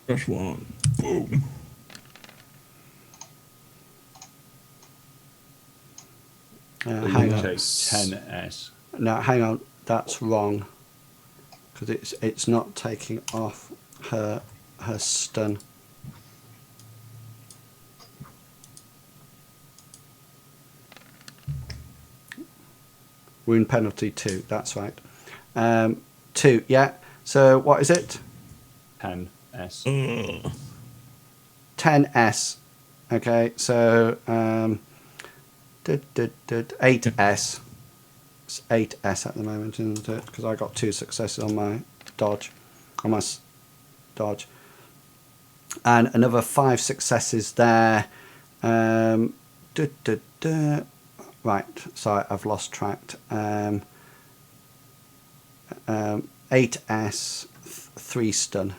[SPEAKER 3] +1. Boom.
[SPEAKER 1] So
[SPEAKER 2] Hang
[SPEAKER 1] you
[SPEAKER 2] on.
[SPEAKER 1] take 10s.
[SPEAKER 2] No, hang on. That's wrong. Because it's not taking off her stun. Wound penalty 2. That's right. 2. Yeah. So what is it?
[SPEAKER 1] 10s.
[SPEAKER 2] 10s. Okay. So 8s. It's 8s at the moment, isn't it? Because I got 2 successes on my dodge. Dodge. And another 5 successes there. Right, sorry, I've lost track. 8s, 3 stun.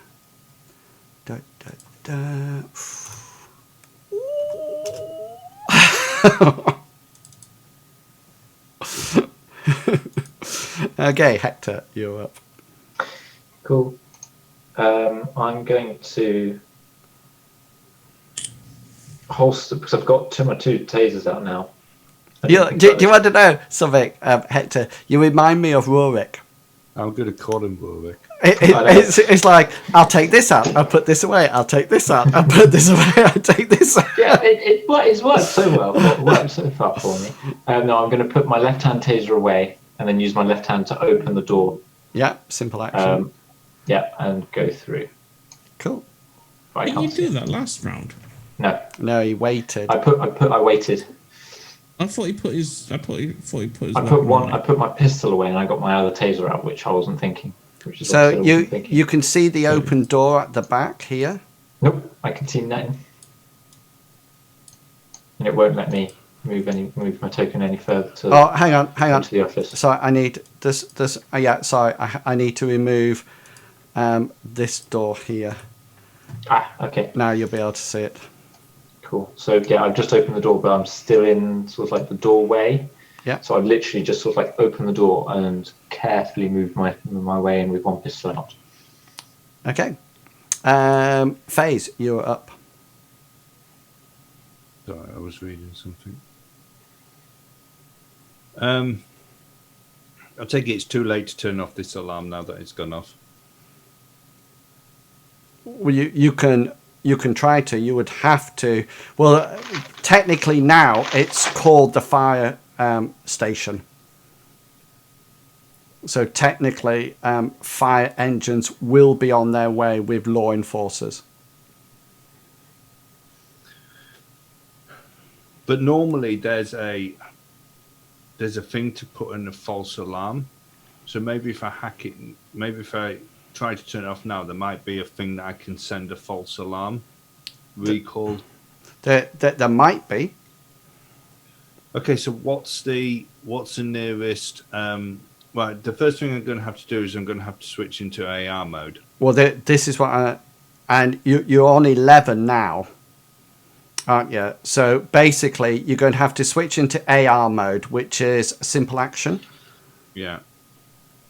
[SPEAKER 2] Okay, Hector, you're up.
[SPEAKER 4] Cool. I'm going to holster because I've got my 2 tasers out now.
[SPEAKER 2] Do you want to know something, Hector? You remind me of Rurik.
[SPEAKER 1] I'm going to call him Warwick.
[SPEAKER 2] It's like, I'll take this out, I'll put this away, I'll take this out, I'll put this away, I'll take this out.
[SPEAKER 4] Yeah, it's worked so well. It worked so far for me. No, I'm going to put my left-hand taser away and then use my left hand to open the door.
[SPEAKER 2] Yeah, simple action.
[SPEAKER 4] Yeah, and go through.
[SPEAKER 2] Cool.
[SPEAKER 3] Did you do that last round?
[SPEAKER 4] No.
[SPEAKER 2] No, he waited.
[SPEAKER 4] I waited.
[SPEAKER 3] I thought he put his. I put his.
[SPEAKER 4] I put my pistol away and I got my other taser out, which I wasn't thinking.
[SPEAKER 2] So you can see the open door at the back here.
[SPEAKER 4] Nope, I can see nothing, and it won't let me move my token any further to.
[SPEAKER 2] Oh, hang on.
[SPEAKER 4] To the office.
[SPEAKER 2] Sorry, I need this. Yeah, sorry, I need to remove this door here.
[SPEAKER 4] Okay.
[SPEAKER 2] Now you'll be able to see it.
[SPEAKER 4] Cool. So yeah, I've just opened the door, but I'm still in sort of like the doorway.
[SPEAKER 2] Yeah.
[SPEAKER 4] So I've literally just sort of like opened the door and carefully moved my way in with one pistol out.
[SPEAKER 2] Okay. FaZe, you're up.
[SPEAKER 1] Sorry, I was reading something. I take it it's too late to turn off this alarm now that it's gone off.
[SPEAKER 2] Well, you can try to. You would have to. Well, technically now it's called the fire station. So technically, fire engines will be on their way with law enforcers.
[SPEAKER 1] But normally there's a thing to put in a false alarm. So maybe if I hack it, maybe if I try to turn it off now, there might be a thing that I can send a false alarm recalled.
[SPEAKER 2] There might be.
[SPEAKER 1] Okay, so what's the nearest? Well, the first thing I'm going to have to do is I'm going to have to switch into AR mode.
[SPEAKER 2] Well, this is what and you're on 11 now, aren't you? So basically, you're going to have to switch into AR mode, which is simple action.
[SPEAKER 1] Yeah.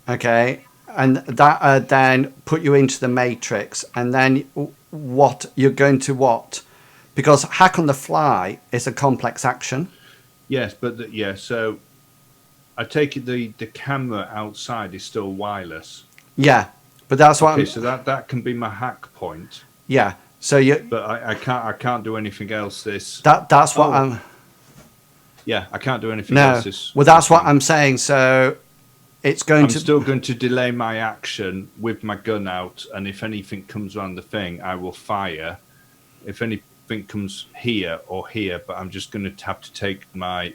[SPEAKER 2] Okay, and that then put you into the matrix, and then what you're going to what? Because hack on the fly is a complex action.
[SPEAKER 1] Yes, but so I take it the camera outside is still wireless.
[SPEAKER 2] Yeah, but that's what.
[SPEAKER 1] Okay, so that can be my hack point.
[SPEAKER 2] Yeah, so you.
[SPEAKER 1] But I can't do anything else.
[SPEAKER 2] That's what I'm.
[SPEAKER 1] Yeah, I can't do anything else.
[SPEAKER 2] No, well, that's what I'm saying. So it's going to.
[SPEAKER 1] I'm still going to delay my action with my gun out, and if anything comes around the thing, I will fire. If anything comes here or here, but I'm just going to have to take my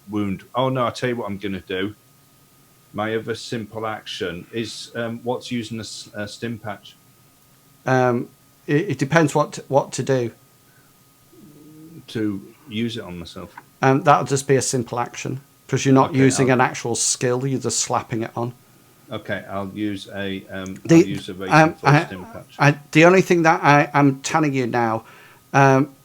[SPEAKER 1] wound. Oh no! I'll tell you what I'm going to do. My other simple action is what's using a stim patch.
[SPEAKER 2] It depends what to do.
[SPEAKER 1] to use it on myself?
[SPEAKER 2] That'll just be a simple action because you're not
[SPEAKER 1] Okay,
[SPEAKER 2] using
[SPEAKER 1] I'll-
[SPEAKER 2] an actual skill. You're just slapping it on.
[SPEAKER 1] Okay, I'll use a
[SPEAKER 2] The-
[SPEAKER 1] I'll use a rating for stim patch.
[SPEAKER 2] The only thing that I'm telling you now,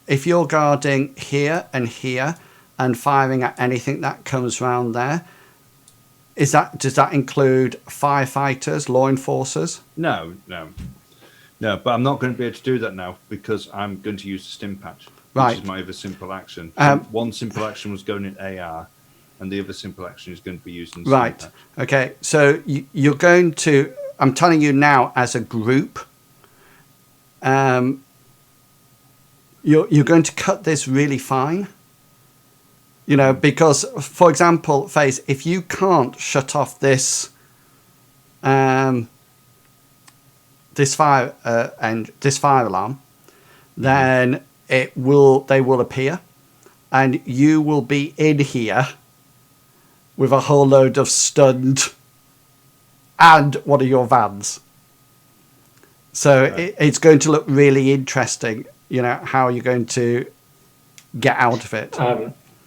[SPEAKER 2] if you're guarding here and here and firing at anything that comes round there, does that include firefighters, law enforcers?
[SPEAKER 1] No. But I'm not going to be able to do that now because I'm going to use the stim patch,
[SPEAKER 2] Right.
[SPEAKER 1] which is my other simple action. So one simple action was going in AR, and the other simple action is going to be used in
[SPEAKER 2] Right.
[SPEAKER 1] stim patch.
[SPEAKER 2] Okay. So you're going to. I'm telling you now, as a group, you're going to cut this really fine. You know, because, for example, FaZe, if you can't shut off this this fire alarm, then they will appear, and you will be in here with a whole load of stunned and one of your vans. So it's going to look really interesting, you know, how you're going to get out of it.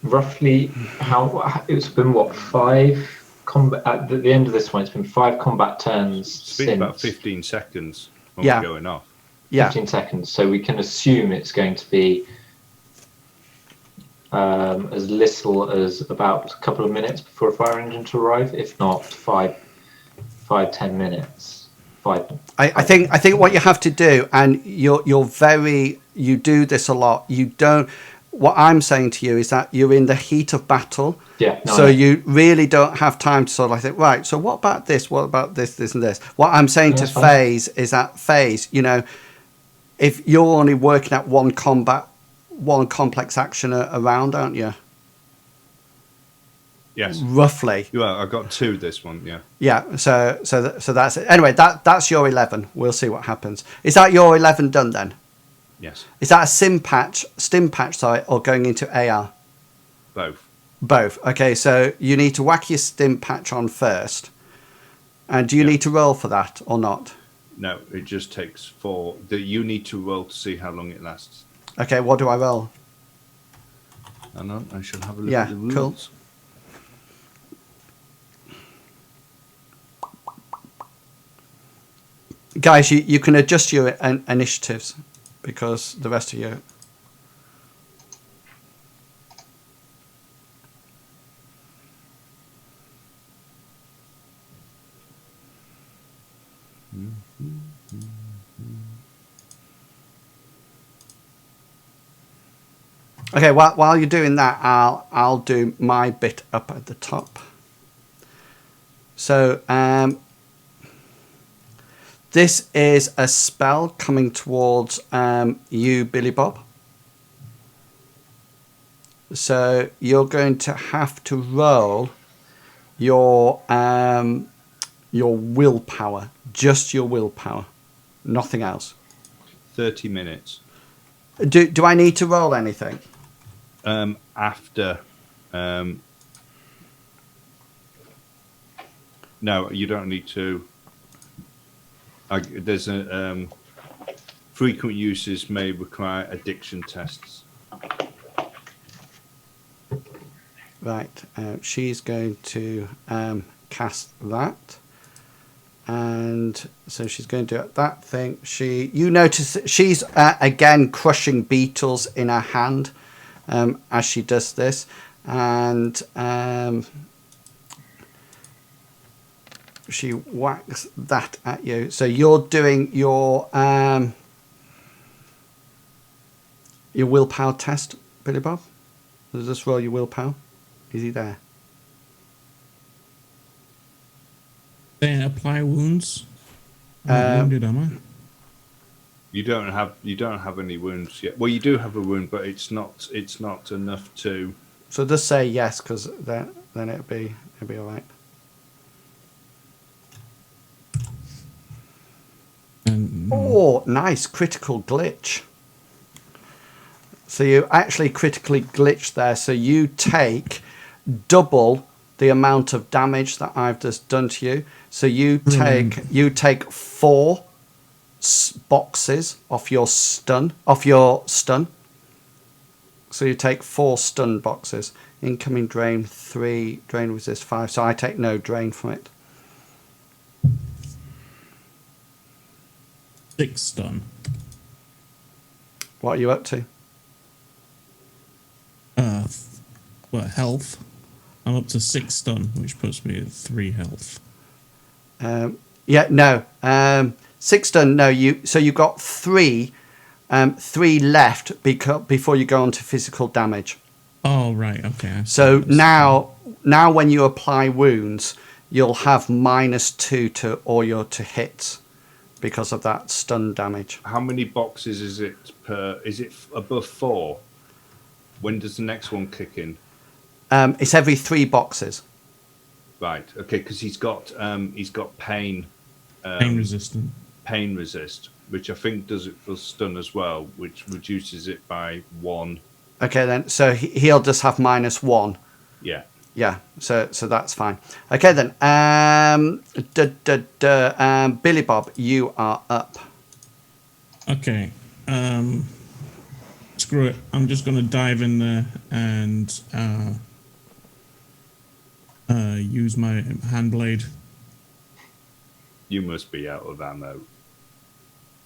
[SPEAKER 4] Roughly, how it's been? What, 5 combat at the end of this one? It's been 5 combat turns
[SPEAKER 1] It's been
[SPEAKER 4] since
[SPEAKER 1] about 15 seconds when
[SPEAKER 2] Yeah.
[SPEAKER 1] we're going off.
[SPEAKER 2] Yeah.
[SPEAKER 4] 15 seconds. So we can assume it's going to be as little as about a couple of minutes before a fire engine to arrive, if not 5-10 minutes.
[SPEAKER 2] I think what you have to do, and you do this a lot. You don't. What I'm saying to you is that you're in the heat of battle.
[SPEAKER 4] Yeah. No,
[SPEAKER 2] So
[SPEAKER 4] I know.
[SPEAKER 2] you really don't have time to sort of like think, right, so what about this? What about this, this, and this? What I'm saying to
[SPEAKER 4] That's fine.
[SPEAKER 2] FaZe is that FaZe, you know, if you're only working at one complex action around, aren't you?
[SPEAKER 1] Yes.
[SPEAKER 2] Roughly.
[SPEAKER 1] Well, I got 2 this one. Yeah.
[SPEAKER 2] Yeah. So that's it. Anyway, that's your 11. We'll see what happens. Is that your 11 done then?
[SPEAKER 1] Yes.
[SPEAKER 2] Is that a stim patch, sorry, or going into AR?
[SPEAKER 1] Both.
[SPEAKER 2] Both. Okay, so you need to whack your stim patch on first. And do you need to roll for that or not?
[SPEAKER 1] No, it just takes 4. You need to roll to see how long it lasts.
[SPEAKER 2] Okay, what do I roll?
[SPEAKER 1] Hang on, I shall have a look
[SPEAKER 2] Yeah,
[SPEAKER 1] at the rules.
[SPEAKER 2] cool. Guys, you can adjust your initiatives because the rest of you. Okay, while you're doing that, I'll do my bit up at the top. So this is a spell coming towards you, Billy Bob. So you're going to have to roll your willpower, just your willpower, nothing else.
[SPEAKER 1] 30 minutes.
[SPEAKER 2] Do I need to roll anything?
[SPEAKER 1] After. No, you don't need to. There's a frequent uses may require addiction tests.
[SPEAKER 2] Right, she's going to cast that, and so she's going to do that thing. You notice that she's again crushing beetles in her hand as she does this, and she whacks that at you. So you're doing your willpower test, Billy Bob. Just roll your willpower. Is he there?
[SPEAKER 3] They apply wounds. I'm not wounded, am I?
[SPEAKER 1] You don't have any wounds yet. Well, you do have a wound, but it's not enough to.
[SPEAKER 2] So just say yes, because then it'll be all right. Oh, nice critical glitch. So you actually critically glitched there. So you take double the amount of damage that I've just done to you. So you take 4 boxes off your stun. So you take 4 stun boxes. Incoming drain 3, drain resist 5. So I take no drain from it.
[SPEAKER 3] 6 stun.
[SPEAKER 2] What are you up to?
[SPEAKER 3] Well, health. I'm up to 6 stun, which puts me at 3 health.
[SPEAKER 2] Yeah, no. 6 stun, no. So you got 3 left before you go on to physical damage.
[SPEAKER 3] Oh, right. Okay.
[SPEAKER 2] So now when you apply wounds, you'll have -2 to all your hits because of that stun damage.
[SPEAKER 1] How many boxes is it per? Is it above 4? When does the next one kick in?
[SPEAKER 2] It's every 3 boxes.
[SPEAKER 1] Right. Okay. Because he's got pain.
[SPEAKER 3] Pain resistant.
[SPEAKER 1] Pain resist, which I think does it for stun as well, which reduces it by 1.
[SPEAKER 2] Okay, then. So he'll just have -1.
[SPEAKER 1] Yeah.
[SPEAKER 2] Yeah. So that's fine. Okay, then. Billy Bob, you are up.
[SPEAKER 3] Okay. Screw it. I'm just going to dive in there and use my hand blade.
[SPEAKER 1] You must be out of ammo.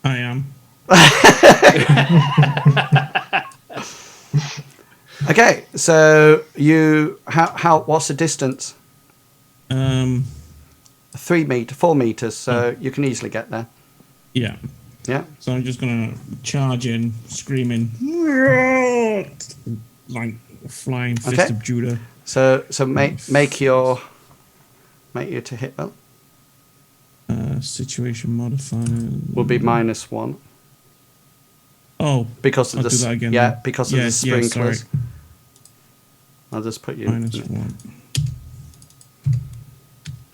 [SPEAKER 3] I am.
[SPEAKER 2] Okay, so how what's the distance? 4 meters, so you can easily get there.
[SPEAKER 3] Yeah.
[SPEAKER 2] Yeah.
[SPEAKER 3] So I'm just going to charge in, screaming, like flying fist
[SPEAKER 2] Okay.
[SPEAKER 3] of Judah.
[SPEAKER 2] So make your to hit well.
[SPEAKER 3] Situation modifier
[SPEAKER 2] Will be -1
[SPEAKER 3] Oh,
[SPEAKER 2] because of
[SPEAKER 3] I'll do that again.
[SPEAKER 2] yeah, because of the
[SPEAKER 3] sorry.
[SPEAKER 2] sprinklers. I'll just put you
[SPEAKER 3] -1.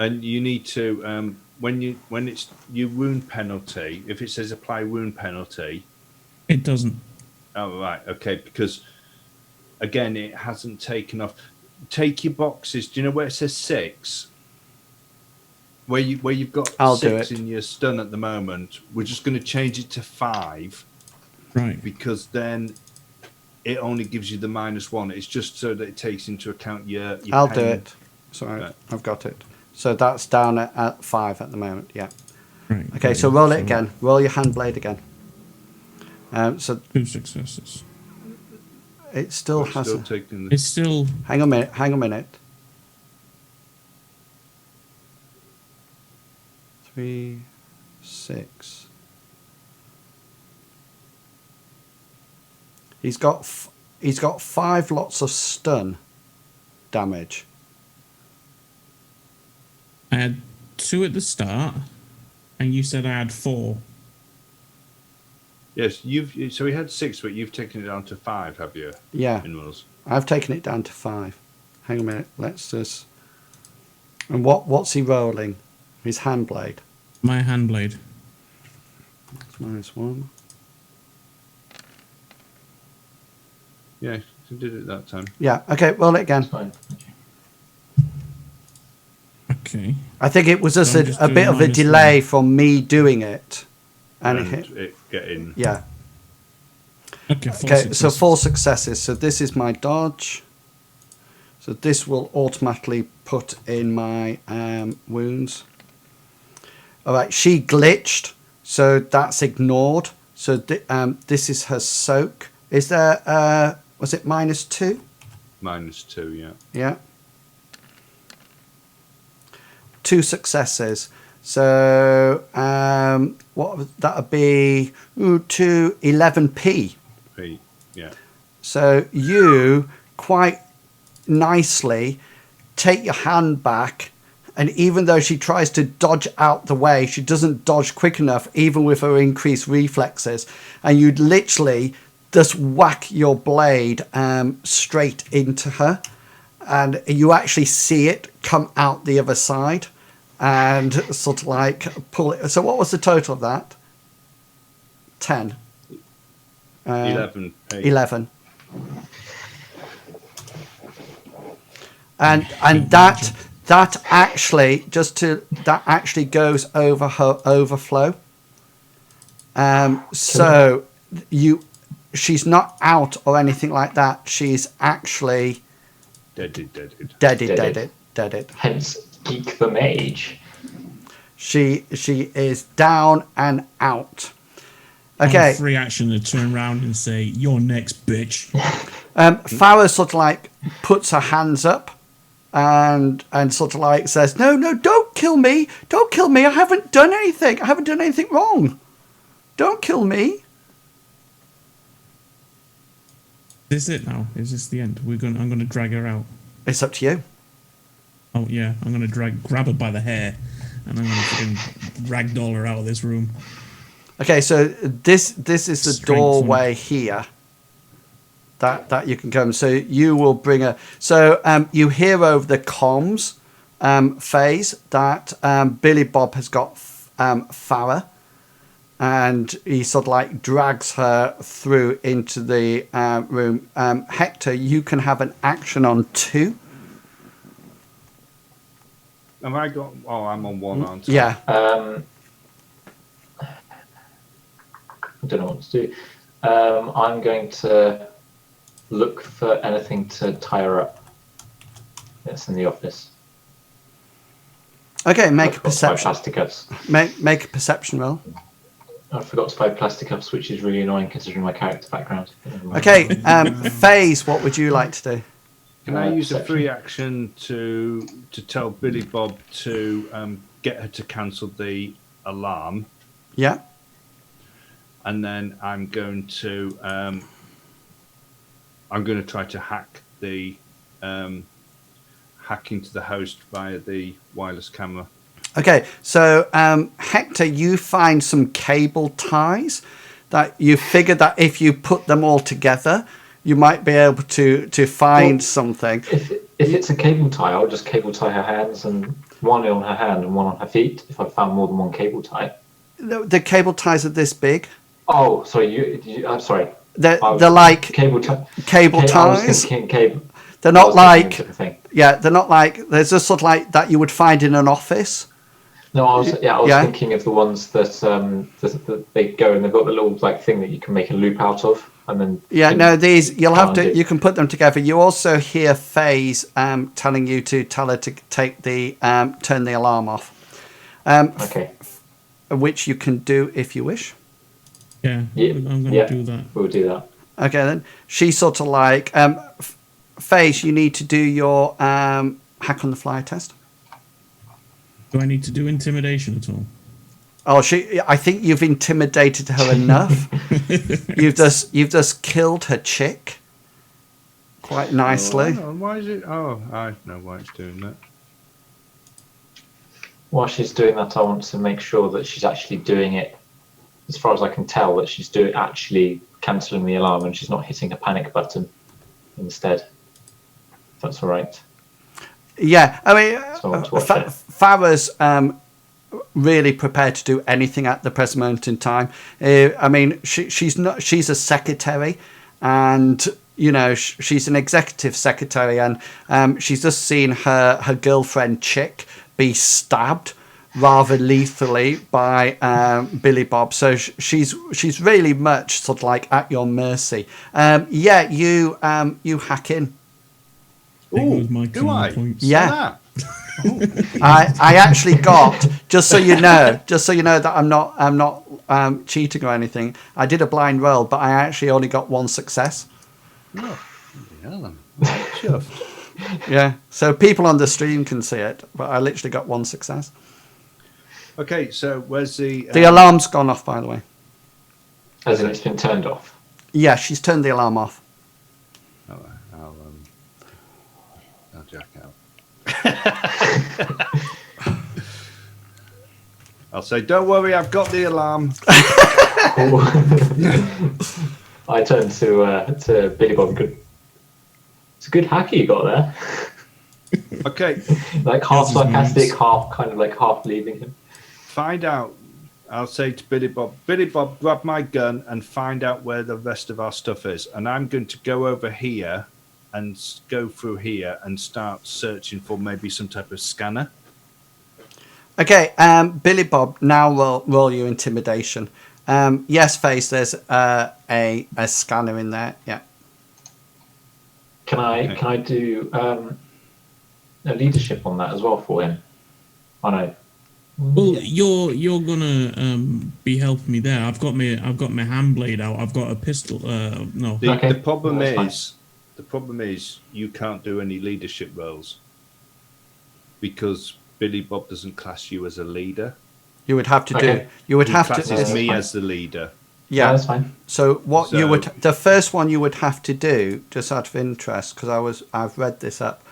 [SPEAKER 1] And you need to when it's your wound penalty. If it says apply wound penalty,
[SPEAKER 3] It doesn't.
[SPEAKER 1] oh right, okay, because again it hasn't taken off. Take your boxes. Do you know where it says 6? Where you've got
[SPEAKER 2] I'll do
[SPEAKER 1] 6
[SPEAKER 2] it.
[SPEAKER 1] in your stun at the moment. We're just going to change it to 5
[SPEAKER 3] Right.
[SPEAKER 1] because then it only gives you the -1. It's just so that it takes into account your
[SPEAKER 2] I'll
[SPEAKER 1] pain.
[SPEAKER 2] do it. Sorry,
[SPEAKER 1] Right.
[SPEAKER 2] I've got it. So that's down at 5 at the moment. Yeah.
[SPEAKER 3] Right.
[SPEAKER 2] Okay, so roll it again. Roll your hand blade again. So
[SPEAKER 3] 2 successes.
[SPEAKER 2] it still
[SPEAKER 1] It's
[SPEAKER 2] has.
[SPEAKER 1] still taking the,
[SPEAKER 3] It's still.
[SPEAKER 2] Hang on a minute. 3, 6. He's got 5 lots of stun damage.
[SPEAKER 3] I had 2 at the start, and you said I had 4.
[SPEAKER 1] yes, so he had 6, but you've taken it down to 5, have you?
[SPEAKER 2] Yeah,
[SPEAKER 1] In Wills.
[SPEAKER 2] I've taken it down to 5. Hang on a minute. Let's just. And what's he rolling? His hand blade.
[SPEAKER 3] My hand blade.
[SPEAKER 2] -1.
[SPEAKER 1] Yeah, you did it that time.
[SPEAKER 2] Yeah. Okay. Roll it again.
[SPEAKER 4] Fine.
[SPEAKER 3] Okay.
[SPEAKER 2] I think it was just
[SPEAKER 3] So I'm just
[SPEAKER 2] a bit
[SPEAKER 3] doing
[SPEAKER 2] of a
[SPEAKER 3] -1.
[SPEAKER 2] delay from me doing it, and it
[SPEAKER 1] And
[SPEAKER 2] hit.
[SPEAKER 1] it getting
[SPEAKER 2] Yeah.
[SPEAKER 3] Okay.
[SPEAKER 2] Okay. So 4 successes. So this is my dodge. So this will automatically put in my wounds. All right. She glitched, so that's ignored. So this is her soak. Is there? Was it -2?
[SPEAKER 1] -2, yeah.
[SPEAKER 2] Yeah. 2 successes. So what that would be? 2 11p.
[SPEAKER 1] P, yeah.
[SPEAKER 2] So you quite nicely take your hand back, and even though she tries to dodge out the way, she doesn't dodge quick enough, even with her increased reflexes, and you'd literally just whack your blade straight into her, and you actually see it come out the other side and sort of like pull it. So what was the total of that? 10.
[SPEAKER 1] 11.
[SPEAKER 2] 11. And that actually goes over her overflow. So you she's not out or anything like that. She's actually deaded.
[SPEAKER 4] Hence, Geek the Mage.
[SPEAKER 2] She is down and out.
[SPEAKER 3] On
[SPEAKER 2] Okay.
[SPEAKER 3] free action to turn around and say, "You're next, bitch."
[SPEAKER 2] Farah sort of like puts her hands up and sort of like says, no, don't kill me. Don't kill me. I haven't done anything. I haven't done anything wrong. Don't kill me.
[SPEAKER 3] Is this it now? Is this the end? I'm gonna drag her out.
[SPEAKER 2] It's up to you.
[SPEAKER 3] Oh yeah, I'm gonna grab her by the hair, and I'm gonna fucking ragdoll her out of this room.
[SPEAKER 2] Okay, so this is the
[SPEAKER 3] Strength
[SPEAKER 2] doorway here that you can come. So you will bring her. So you hear over the comms phase that Billy Bob has got Farah, and he sort of like drags her through into the room. Hector, you can have an action on 2.
[SPEAKER 1] Have I got? Oh, I'm on 1, aren't I?
[SPEAKER 2] Yeah.
[SPEAKER 4] I don't know what to do. I'm going to look for anything to tie her up. That's in the office.
[SPEAKER 2] Okay, make
[SPEAKER 4] I've
[SPEAKER 2] a
[SPEAKER 4] got 5
[SPEAKER 2] perception.
[SPEAKER 4] plastic cups.
[SPEAKER 2] Make a perception roll.
[SPEAKER 4] I forgot to 5 plastic cups, which is really annoying considering my character background.
[SPEAKER 2] Okay, FaZe, what would you like to do?
[SPEAKER 1] Can I use a
[SPEAKER 4] Perception.
[SPEAKER 1] free action to tell Billy Bob to get her to cancel the alarm,
[SPEAKER 2] Yeah.
[SPEAKER 1] and then I'm going to try to hack into the host via the wireless camera.
[SPEAKER 2] Okay, so Hector, you find some cable ties that you figure that if you put them all together, you might be able to find something.
[SPEAKER 4] If it's a cable tie, I'll just cable tie her hands, and one on her hand and one on her feet if I've found more than one cable tie.
[SPEAKER 2] The cable ties are this big.
[SPEAKER 4] Oh, sorry, I'm sorry.
[SPEAKER 2] They're like
[SPEAKER 4] cable tie.
[SPEAKER 2] cable
[SPEAKER 4] I was
[SPEAKER 2] ties.
[SPEAKER 4] thinking cable.
[SPEAKER 2] They're
[SPEAKER 4] I
[SPEAKER 2] not
[SPEAKER 4] was thinking
[SPEAKER 2] like
[SPEAKER 4] a different thing.
[SPEAKER 2] they're not like there's just sort of like that you would find in an office.
[SPEAKER 4] No, I was
[SPEAKER 2] Yeah.
[SPEAKER 4] thinking of the ones that they go and they've got the little like thing that you can make a loop out of, and then
[SPEAKER 2] These you'll have to.
[SPEAKER 4] find it.
[SPEAKER 2] You can put them together. You also hear FaZe telling you to tell her to take the turn the alarm off,
[SPEAKER 4] Okay.
[SPEAKER 2] which you can do if you wish.
[SPEAKER 3] Yeah,
[SPEAKER 4] Yeah,
[SPEAKER 3] I'm gonna
[SPEAKER 4] yeah.
[SPEAKER 3] do that.
[SPEAKER 4] We'll do that.
[SPEAKER 2] Okay, then she's sort of like FaZe. You need to do your hack on the fly test.
[SPEAKER 3] Do I need to do intimidation at all?
[SPEAKER 2] Oh, I think you've intimidated her enough. You've just killed her chick quite nicely.
[SPEAKER 1] Oh, why is it? Oh, I know why it's doing that.
[SPEAKER 4] While she's doing that, I want to make sure that she's actually doing it, as far as I can tell, that she's actually cancelling the alarm and she's not hitting a panic button instead. If that's all right.
[SPEAKER 2] Yeah, I mean,
[SPEAKER 4] So I want to watch it.
[SPEAKER 2] Farah's really prepared to do anything at the present moment in time. I mean, she's a secretary, and you know she's an executive secretary, and she's just seen her girlfriend chick be stabbed rather lethally by Billy Bob. So she's really much sort of like at your mercy. Yeah, you hack in.
[SPEAKER 3] With my
[SPEAKER 1] do I?
[SPEAKER 3] points.
[SPEAKER 2] Yeah. I actually got, just so you know that I'm not cheating or anything. I did a blind roll, but I actually only got 1 success.
[SPEAKER 1] Oh, yeah, I'm chuffed.
[SPEAKER 2] Yeah, so people on the stream can see it, but I literally got 1 success.
[SPEAKER 1] Okay, so where's the
[SPEAKER 2] alarm's gone off, by the way.
[SPEAKER 4] As in, it's been turned off.
[SPEAKER 2] Yeah, she's turned the alarm off.
[SPEAKER 1] Oh, I'll jack out. I'll say, don't worry, I've got the alarm.
[SPEAKER 4] I turn to Billy Bob. It's a good hacker you got there.
[SPEAKER 1] Okay,
[SPEAKER 4] Like half
[SPEAKER 3] This is
[SPEAKER 4] sarcastic,
[SPEAKER 3] nice.
[SPEAKER 4] half kind of like half leaving him.
[SPEAKER 1] find out. I'll say to Billy Bob, grab my gun and find out where the rest of our stuff is. And I'm going to go over here and go through here and start searching for maybe some type of scanner.
[SPEAKER 2] Okay, Billy Bob, now roll your intimidation. Yes, Face. There's a scanner in there. Yeah.
[SPEAKER 4] Can I do a leadership on that as well for him? I know.
[SPEAKER 3] Well, you're gonna be helping me there. I've got my hand blade out. I've got a pistol. No.
[SPEAKER 1] The problem
[SPEAKER 4] That's fine.
[SPEAKER 1] is you can't do any leadership roles because Billy Bob doesn't class you as a leader.
[SPEAKER 2] You would have to do.
[SPEAKER 4] Okay.
[SPEAKER 2] You would
[SPEAKER 1] He
[SPEAKER 2] have
[SPEAKER 1] classes
[SPEAKER 2] to.
[SPEAKER 1] me
[SPEAKER 4] fine.
[SPEAKER 1] as the leader.
[SPEAKER 2] Yeah.
[SPEAKER 4] That's fine.
[SPEAKER 2] So what you
[SPEAKER 1] So-
[SPEAKER 2] would, the first one you would have to do, just out of interest, because I've read this up,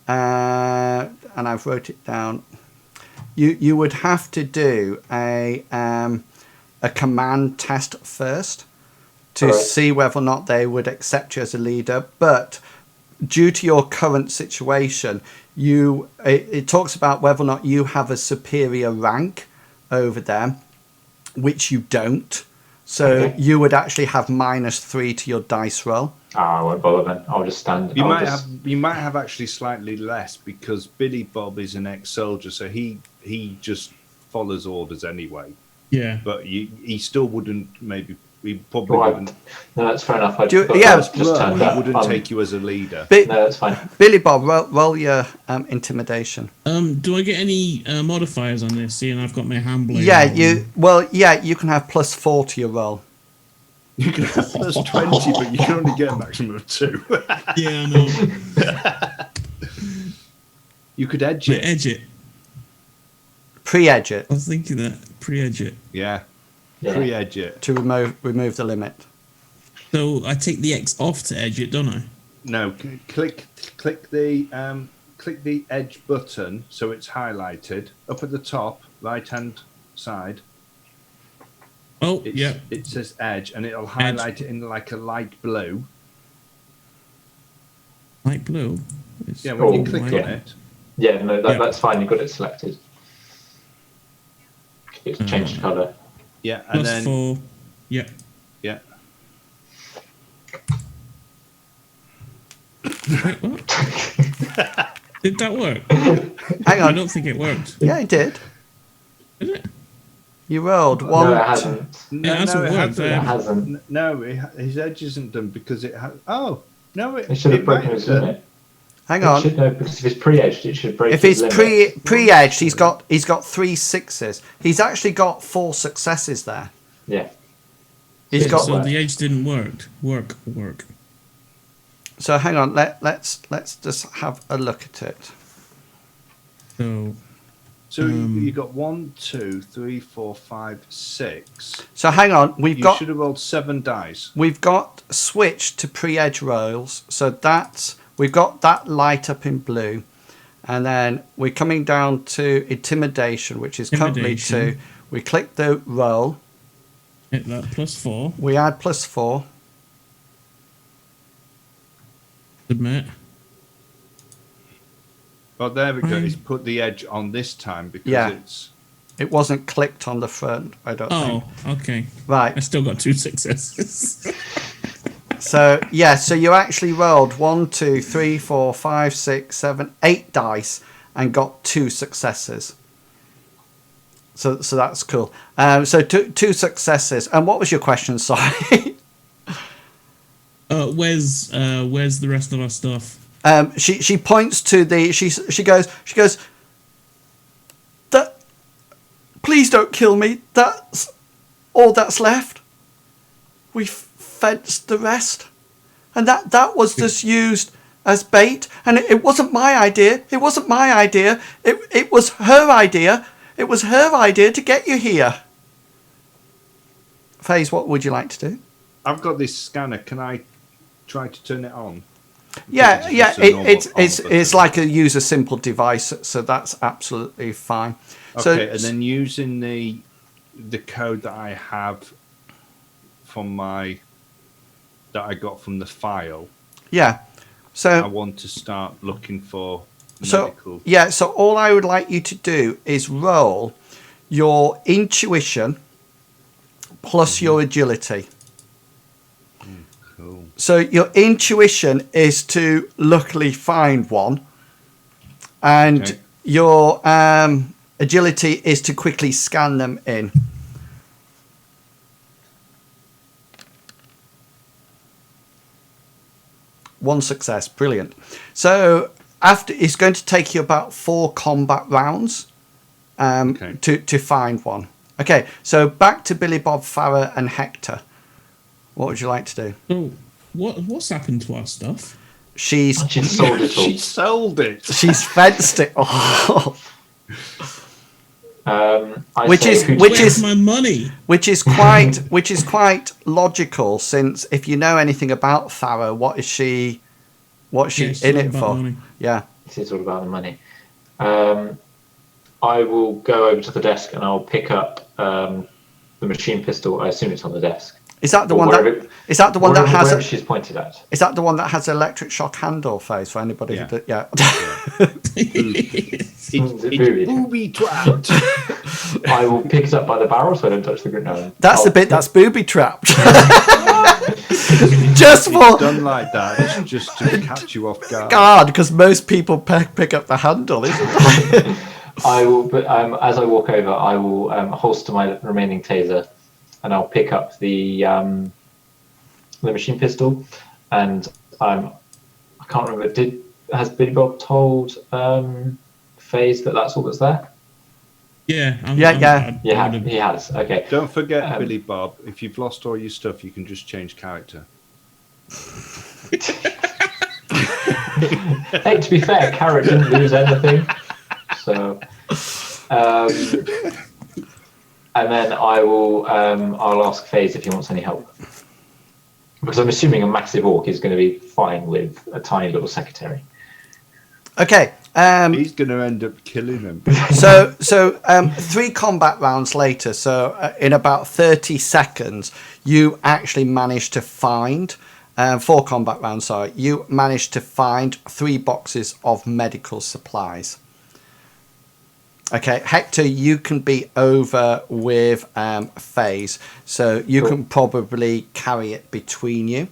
[SPEAKER 2] and I've wrote it down. You would have to do a command test first to
[SPEAKER 4] Correct.
[SPEAKER 2] see whether or not they would accept you as a leader. But due to your current situation, it talks about whether or not you have a superior rank over them, which you don't. So
[SPEAKER 4] Okay.
[SPEAKER 2] you would actually have -3 to your dice roll.
[SPEAKER 4] I won't bother then. I'll just stand.
[SPEAKER 1] You
[SPEAKER 4] I'll
[SPEAKER 1] might
[SPEAKER 4] just-
[SPEAKER 1] have actually slightly less because Billy Bob is an ex-soldier, so he just follows orders anyway.
[SPEAKER 3] Yeah.
[SPEAKER 1] But he still wouldn't he probably
[SPEAKER 4] Right.
[SPEAKER 1] wouldn't.
[SPEAKER 4] No, that's fair enough. I
[SPEAKER 2] Do you-
[SPEAKER 4] forgot
[SPEAKER 2] yeah,
[SPEAKER 4] that was just
[SPEAKER 1] Well,
[SPEAKER 4] turned
[SPEAKER 1] he
[SPEAKER 4] up.
[SPEAKER 1] wouldn't take you as a leader.
[SPEAKER 2] Bi-
[SPEAKER 4] No, that's fine.
[SPEAKER 2] Billy Bob, roll your intimidation.
[SPEAKER 3] Do I get any modifiers on this? Seeing I've got my hand blade.
[SPEAKER 2] Yeah,
[SPEAKER 3] out?
[SPEAKER 2] you can have +4 to your roll.
[SPEAKER 1] You can have plus 20, but you can only get a maximum of 2.
[SPEAKER 3] Yeah, I know.
[SPEAKER 1] You could edge
[SPEAKER 3] But
[SPEAKER 1] it.
[SPEAKER 3] edge it.
[SPEAKER 2] Pre-edge it
[SPEAKER 3] I was thinking that pre-edge it.
[SPEAKER 1] Yeah,
[SPEAKER 4] Yeah.
[SPEAKER 1] pre-edge it.
[SPEAKER 2] to remove the limit.
[SPEAKER 3] So I take the X off to edge it, don't I?
[SPEAKER 1] No, click the edge button so it's highlighted up at the top right hand side.
[SPEAKER 3] Oh, yeah.
[SPEAKER 1] It says edge, and it'll highlight it in like a light blue.
[SPEAKER 3] Light blue.
[SPEAKER 1] Yeah, when you
[SPEAKER 4] Oh,
[SPEAKER 1] click
[SPEAKER 4] yeah.
[SPEAKER 1] on it.
[SPEAKER 4] Yeah, no,
[SPEAKER 3] Yeah.
[SPEAKER 4] that's fine. You've got it selected. It's changed colour.
[SPEAKER 1] Yeah, and
[SPEAKER 3] Plus
[SPEAKER 1] then
[SPEAKER 3] 4. Yeah.
[SPEAKER 1] yeah.
[SPEAKER 3] Wait, what? Did that work?
[SPEAKER 2] Hang
[SPEAKER 3] I
[SPEAKER 2] on.
[SPEAKER 3] don't think it worked.
[SPEAKER 2] Yeah, it did.
[SPEAKER 3] Did it?
[SPEAKER 2] You rolled one.
[SPEAKER 4] No, it hasn't.
[SPEAKER 1] No,
[SPEAKER 3] It hasn't
[SPEAKER 1] no, it
[SPEAKER 3] worked,
[SPEAKER 1] hasn't.
[SPEAKER 4] It hasn't.
[SPEAKER 1] No, his edge isn't done because it has. Oh no,
[SPEAKER 4] It should have
[SPEAKER 1] might
[SPEAKER 4] broken his
[SPEAKER 1] done.
[SPEAKER 4] limit.
[SPEAKER 2] Hang
[SPEAKER 4] It
[SPEAKER 2] on.
[SPEAKER 4] should, no, because if it's pre-edged, it should break
[SPEAKER 2] If
[SPEAKER 4] his
[SPEAKER 2] it's
[SPEAKER 4] limit.
[SPEAKER 2] pre-edged, he's got 3 6s. He's actually got 4 successes there.
[SPEAKER 4] Yeah.
[SPEAKER 2] He's
[SPEAKER 4] Yeah,
[SPEAKER 2] got.
[SPEAKER 3] So the edge didn't work.
[SPEAKER 2] So hang on. Let's just have a look at it.
[SPEAKER 3] So
[SPEAKER 1] So you got 1, 2, 3, 4, 5, 6.
[SPEAKER 2] So hang on.
[SPEAKER 1] You should have rolled 7 dice.
[SPEAKER 2] We've got switched to pre-edge rolls. So we've got that light up in blue, and then we're coming down to intimidation, which is currently
[SPEAKER 3] Intimidation.
[SPEAKER 2] 2. We click the roll.
[SPEAKER 3] hit that +4.
[SPEAKER 2] We add +4.
[SPEAKER 3] Submit.
[SPEAKER 1] Well, there we go.
[SPEAKER 3] Fine.
[SPEAKER 1] He's put the edge on this time because
[SPEAKER 2] Yeah.
[SPEAKER 1] it's.
[SPEAKER 2] It wasn't clicked on the front. I don't
[SPEAKER 3] Oh,
[SPEAKER 2] think.
[SPEAKER 3] okay. I
[SPEAKER 2] Right.
[SPEAKER 3] still got 2 successes.
[SPEAKER 2] So yeah. So you actually rolled 1, 2, 3, 4, 5, 6, 7, 8 dice and got 2 successes. So that's cool. So two successes. And what was your question? Sorry.
[SPEAKER 3] Where's the rest of our stuff?
[SPEAKER 2] She points to the she goes that please don't kill me, that's all that's left. We fenced the rest, and that was just used as bait, and it wasn't my idea. It was her idea. It was her idea to get you here. FaZe, what would you like to do?
[SPEAKER 1] I've got this scanner. Can I try to turn it on?
[SPEAKER 2] Yeah,
[SPEAKER 1] Because
[SPEAKER 2] yeah,
[SPEAKER 1] just a normal
[SPEAKER 2] it's
[SPEAKER 1] button.
[SPEAKER 2] like a use a simple device, so that's absolutely fine.
[SPEAKER 1] Okay, and then using the code that I have that I got from the file,
[SPEAKER 2] yeah,
[SPEAKER 1] I
[SPEAKER 2] so
[SPEAKER 1] want to start looking for
[SPEAKER 2] so
[SPEAKER 1] medical.
[SPEAKER 2] yeah, so all I would like you to do is roll your intuition plus your agility.
[SPEAKER 1] Cool.
[SPEAKER 2] So your intuition is to luckily find one, and
[SPEAKER 1] Okay.
[SPEAKER 2] your agility is to quickly scan them in. One success. Brilliant. So after it's going to take you about 4 combat rounds to find one. Okay, so back to Billy Bob, Farah, and Hector. What would you like to do?
[SPEAKER 3] So what's happened to our stuff?
[SPEAKER 2] She's
[SPEAKER 4] sold it all.
[SPEAKER 1] She sold it.
[SPEAKER 2] she's fenced it off.
[SPEAKER 3] Where's my money?
[SPEAKER 2] Which is quite logical, since if you know anything about Farah, what's she in it for? Yeah.
[SPEAKER 4] It is all about the money. I will go over to the desk and I'll pick up the machine pistol. I assume it's on the desk.
[SPEAKER 2] Is that the one that has?
[SPEAKER 4] Wherever she's pointed at.
[SPEAKER 2] Is that the one that has electric shock handle face for anybody?
[SPEAKER 1] Yeah.
[SPEAKER 2] It's
[SPEAKER 1] booby trapped.
[SPEAKER 4] I will pick it up by the barrel so I don't touch the ground. No,
[SPEAKER 2] that's the bit that's booby trapped. Just for
[SPEAKER 1] done like that, it's just to catch you off
[SPEAKER 2] guard, because most people pick up the handle, isn't it?
[SPEAKER 4] I will, but as I walk over, I will holster my remaining taser, and I'll pick up the machine pistol, and I can't remember. Has Billy Bob told FaZe that that's all that's there?
[SPEAKER 3] Yeah.
[SPEAKER 4] He has. Okay.
[SPEAKER 1] Don't forget, Billy Bob. If you've lost all your stuff, you can just change character.
[SPEAKER 4] Hey, to be fair, Carrot didn't lose anything, so. And then I will. I'll ask FaZe if he wants any help, because I'm assuming a massive orc is going to be fine with a tiny little secretary.
[SPEAKER 2] Okay.
[SPEAKER 1] He's going to end up killing him.
[SPEAKER 2] So 3 combat rounds later, so in about 30 seconds, you actually managed to find 4 combat rounds. Sorry, you managed to find 3 boxes of medical supplies. Okay, Hector, you can be over with FaZe, so you can probably carry it between you.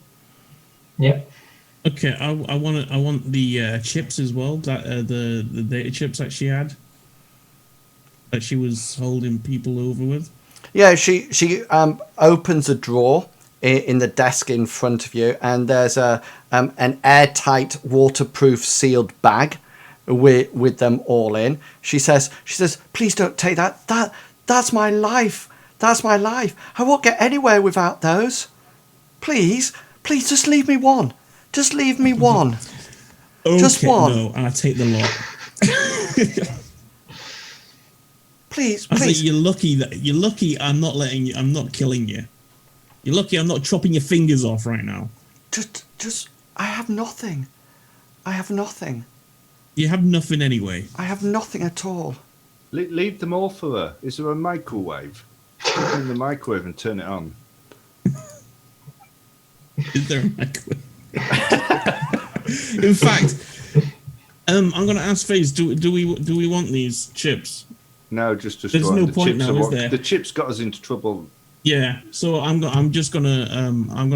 [SPEAKER 4] Yep.
[SPEAKER 3] Okay, I want the chips as well. That the data chips that she had, that she was holding people over with.
[SPEAKER 2] Yeah, she opens a drawer in the desk in front of you, and there's an airtight, waterproof, sealed bag with them all in. She says, please don't take that. That's my life. That's my life. I won't get anywhere without those. Please, just leave me one. Just leave me one.
[SPEAKER 3] Okay,
[SPEAKER 2] just one.
[SPEAKER 3] No, I'll take the lot.
[SPEAKER 2] Please.
[SPEAKER 3] You're lucky I'm not letting you. I'm not killing you. You're lucky I'm not chopping your fingers off right now.
[SPEAKER 2] Just. I have nothing.
[SPEAKER 3] You have nothing anyway.
[SPEAKER 2] I have nothing at all.
[SPEAKER 1] Leave them all for her. Is there a microwave? Put it in the microwave and turn it on.
[SPEAKER 3] Is there a microwave? In fact, I'm going to ask FaZe, do we want these chips?
[SPEAKER 1] No, just
[SPEAKER 3] there's no point now, is there?
[SPEAKER 1] The chips got us into trouble.
[SPEAKER 3] Yeah, so I'm just gonna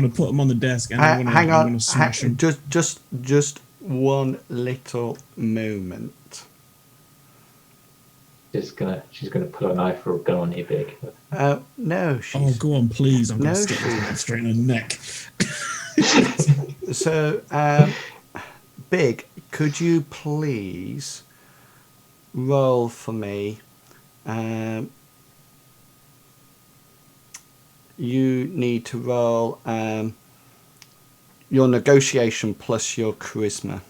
[SPEAKER 3] put them on the desk and I'm gonna smash them.
[SPEAKER 2] Just one little moment.
[SPEAKER 4] She's gonna put a knife or a gun on you, Big.
[SPEAKER 2] No,
[SPEAKER 3] oh, go on, please! I'm gonna stick it straight in the neck.
[SPEAKER 2] So, Big, could you please roll for me? You need to roll your negotiation plus your charisma.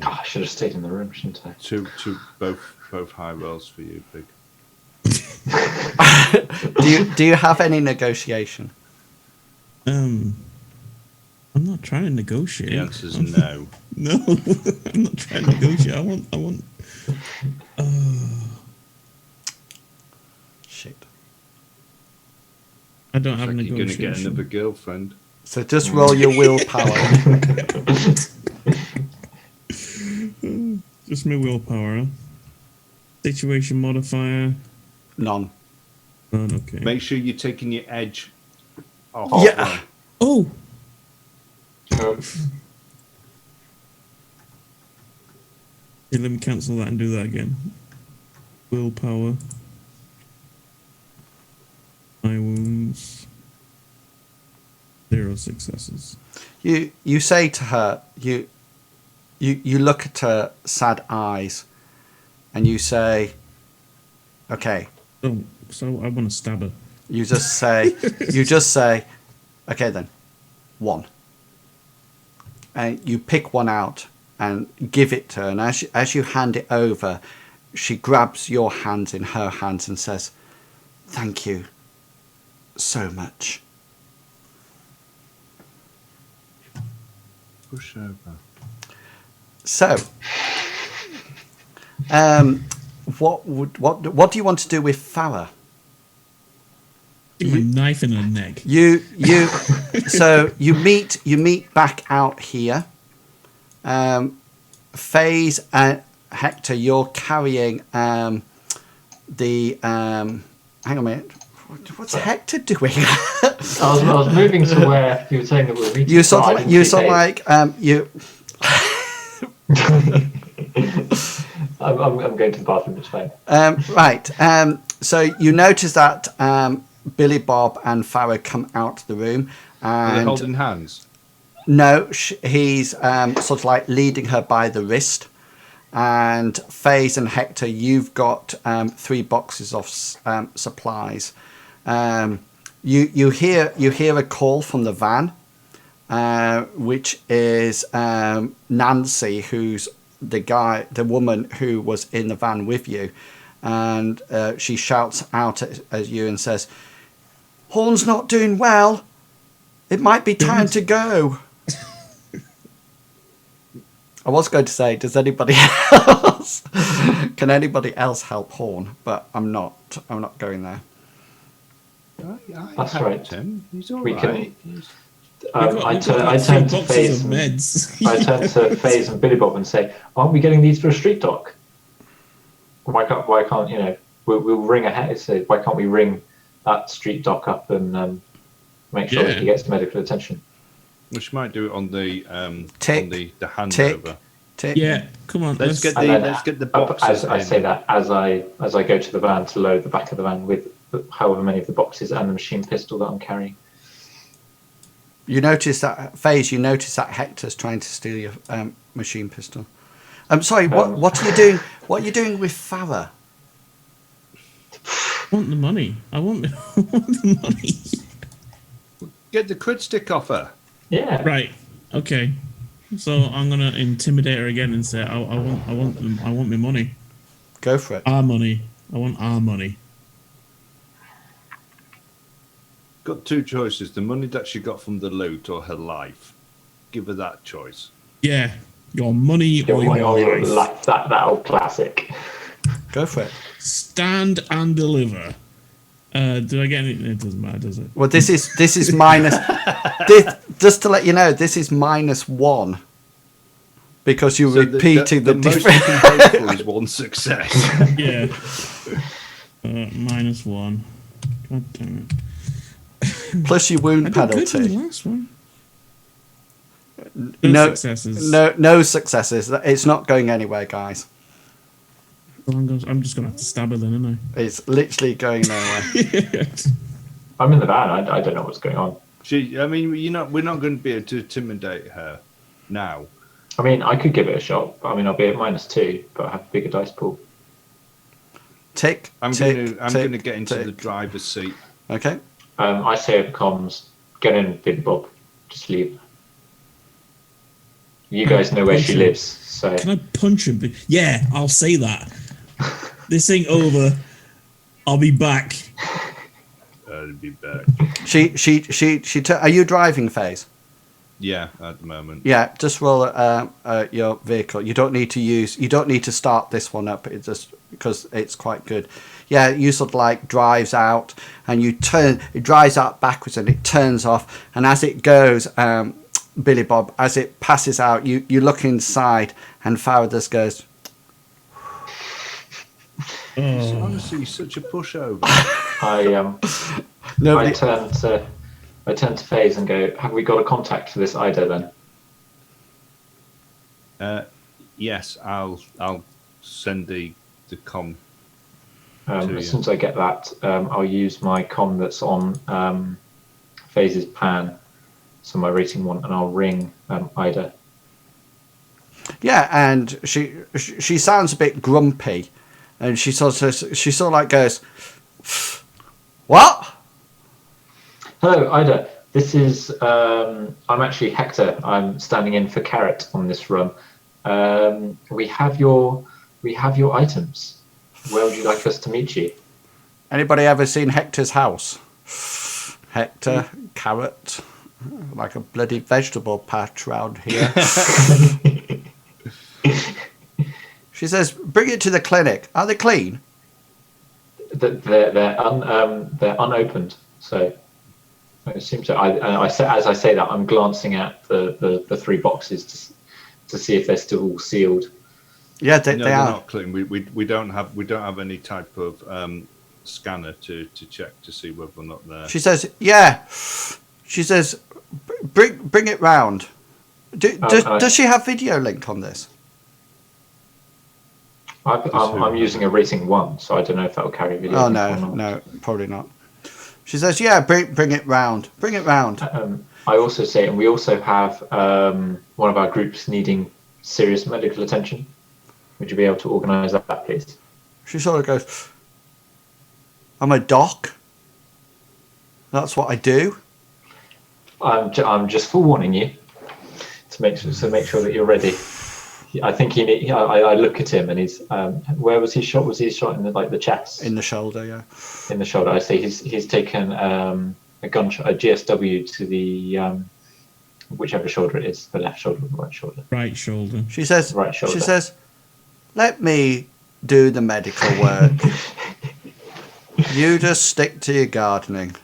[SPEAKER 4] God, I should have stayed in the room, shouldn't I?
[SPEAKER 1] Two both high rolls for you, Big.
[SPEAKER 2] Do you have any negotiation?
[SPEAKER 3] I'm not trying to negotiate.
[SPEAKER 1] The answer's no.
[SPEAKER 3] No, I'm not trying to negotiate. I want.
[SPEAKER 2] Shit.
[SPEAKER 3] I don't have a
[SPEAKER 1] You're going to
[SPEAKER 3] negotiation.
[SPEAKER 1] get another girlfriend.
[SPEAKER 2] So just roll your willpower.
[SPEAKER 3] Just my willpower. Huh? Situation modifier.
[SPEAKER 2] None.
[SPEAKER 3] None. Okay.
[SPEAKER 1] Make sure you're taking your edge off.
[SPEAKER 2] Yeah.
[SPEAKER 3] Oh. Okay, let me cancel that and do that again. Willpower. My wounds. 0 successes.
[SPEAKER 2] You say to her, you look at her sad eyes, and you say, "Okay."
[SPEAKER 3] So I want to stab her.
[SPEAKER 2] You just say, "Okay then, 1." And you pick one out and give it to her. And as you hand it over, she grabs your hands in her hands and says, "Thank you so much."
[SPEAKER 1] Push over.
[SPEAKER 2] So, what do you want to do with Farah?
[SPEAKER 3] Give me a knife in her neck.
[SPEAKER 2] So you meet back out here. FaZe and Hector, you're carrying the hang on a minute. What's Hector doing?
[SPEAKER 4] I was moving to where you were saying that we're meeting.
[SPEAKER 2] You sort of like you.
[SPEAKER 4] I'm going to the bathroom. It's fine.
[SPEAKER 2] Right. So you notice that Billy Bob and Farah come out of the room,
[SPEAKER 1] Are they
[SPEAKER 2] and
[SPEAKER 1] holding hands?
[SPEAKER 2] no, he's sort of like leading her by the wrist. And FaZe and Hector, you've got 3 boxes of supplies. You hear a call from the van, which is Nancy, who's the woman who was in the van with you, and she shouts out at you and says, "Horn's not doing well. It might be time to go." I was going to say, does anybody else? Can anybody else help Horn? But I'm not going there.
[SPEAKER 4] That's right.
[SPEAKER 1] Him. He's all
[SPEAKER 4] We
[SPEAKER 1] right.
[SPEAKER 4] I turn to FaZe. I turn to FaZe and Billy Bob and say, "Aren't we getting these for a street dock? Why can't we'll ring ahead? Say, why can't we ring that street dock up and make sure that he gets medical attention?"
[SPEAKER 1] Which might do it on the
[SPEAKER 2] Tick,
[SPEAKER 1] on the handover.
[SPEAKER 2] Tick.
[SPEAKER 3] Yeah, come on.
[SPEAKER 1] Let's get the
[SPEAKER 4] As
[SPEAKER 1] boxes.
[SPEAKER 4] I say that, as I go to the van to load the back of the van with however many of the boxes and the machine pistol that I'm carrying.
[SPEAKER 2] You notice that FaZe. You notice that Hector's trying to steal your machine pistol. I'm sorry. What are you doing? What are you doing with Farah?
[SPEAKER 3] I want the money. I want the money.
[SPEAKER 1] Get the crit stick off her.
[SPEAKER 4] Yeah.
[SPEAKER 3] Right. Okay. So I'm gonna intimidate her again and say, I want my money.
[SPEAKER 2] Go for it.
[SPEAKER 3] Our money. I want our money.
[SPEAKER 1] Got 2 choices: the money that she got from the loot or her life. Give her that choice.
[SPEAKER 3] Yeah. Your money or your life.
[SPEAKER 4] That old classic.
[SPEAKER 2] Go for it.
[SPEAKER 3] Stand and deliver. Do I get anything? It doesn't matter, does it?
[SPEAKER 2] Well, this is minus. Just to let you know, this is -1 because you're repeating the
[SPEAKER 1] most
[SPEAKER 2] difference.
[SPEAKER 1] you can hope for is 1 success.
[SPEAKER 3] Yeah. -1. God damn it.
[SPEAKER 2] Plus your wound
[SPEAKER 3] I did good in
[SPEAKER 2] penalty.
[SPEAKER 3] the last one.
[SPEAKER 2] No
[SPEAKER 3] successes.
[SPEAKER 2] No successes. It's not going anywhere, guys.
[SPEAKER 3] I'm just gonna have to stab her then, aren't
[SPEAKER 2] It's literally going nowhere.
[SPEAKER 3] I?
[SPEAKER 4] I'm in the van. I don't know what's going on.
[SPEAKER 1] We're not going to be able to intimidate her now.
[SPEAKER 4] I mean, I could give it a shot. But I'll be at -2, but I have a bigger dice pool.
[SPEAKER 2] Tick.
[SPEAKER 1] I'm going to get into the driver's seat.
[SPEAKER 2] Okay.
[SPEAKER 4] I say over comms, get in, Billy Bob. Just leave. You guys know where she lives, so.
[SPEAKER 3] Can I punch him? Yeah, I'll say that. This ain't over. I'll be back.
[SPEAKER 1] I'll be back.
[SPEAKER 2] Are you driving, FaZe?
[SPEAKER 1] Yeah, at the moment.
[SPEAKER 2] Yeah, just roll your vehicle. You don't need to start this one up. It's just because it's quite good. Yeah, you sort of like drives out and it drives out backwards and it turns off. And as it goes, Billy Bob, as it passes out, you look inside and Farah just goes.
[SPEAKER 1] It's honestly such a pushover.
[SPEAKER 4] I turn to FaZe and go, have we got a contact for this Ida then?
[SPEAKER 1] Yes, I'll send the comm.
[SPEAKER 4] As soon as I get that, I'll use my comm that's on FaZe's pan so my rating 1, and I'll ring Ida.
[SPEAKER 2] Yeah, and she sounds a bit grumpy, and she sort of like goes, "What?"
[SPEAKER 4] Hello, Ida. This is I'm actually Hector. I'm standing in for Carrot on this run. We have your items. Where would you like us to meet you?
[SPEAKER 2] Anybody ever seen Hector's house? Hector, Carrot, like a bloody vegetable patch round here. She says, "Bring it to the clinic. Are they clean?"
[SPEAKER 4] They're unopened. So I assume so. As I say that, I'm glancing at the 3 boxes to see if they're still all sealed.
[SPEAKER 2] Yeah,
[SPEAKER 1] No,
[SPEAKER 2] they
[SPEAKER 1] they're
[SPEAKER 2] are.
[SPEAKER 1] not clean. We don't have any type of scanner to check to see whether or not they're.
[SPEAKER 2] She says, "Yeah." She says, "Bring it round." Does she have video link on this?
[SPEAKER 4] I'm using a rating 1, so I don't know if that will carry video.
[SPEAKER 2] Oh
[SPEAKER 4] link or not.
[SPEAKER 2] no, probably not. She says, "Yeah, bring it round. Bring it round."
[SPEAKER 4] I also say, and we also have one of our groups needing serious medical attention. Would you be able to organise that, please?
[SPEAKER 2] She sort of goes, "I'm a doc. That's what I do."
[SPEAKER 4] I'm just forewarning you to make sure that you're ready. I think I look at him and he's where was he shot? Was he shot in the chest?
[SPEAKER 2] In the shoulder, yeah.
[SPEAKER 4] In the shoulder. I say he's taken a gunshot, a GSW to the whichever shoulder it is, the left shoulder or the right shoulder.
[SPEAKER 3] Right shoulder.
[SPEAKER 2] She says,
[SPEAKER 4] Right shoulder.
[SPEAKER 2] She says, "Let me do the medical work. You just stick to your gardening."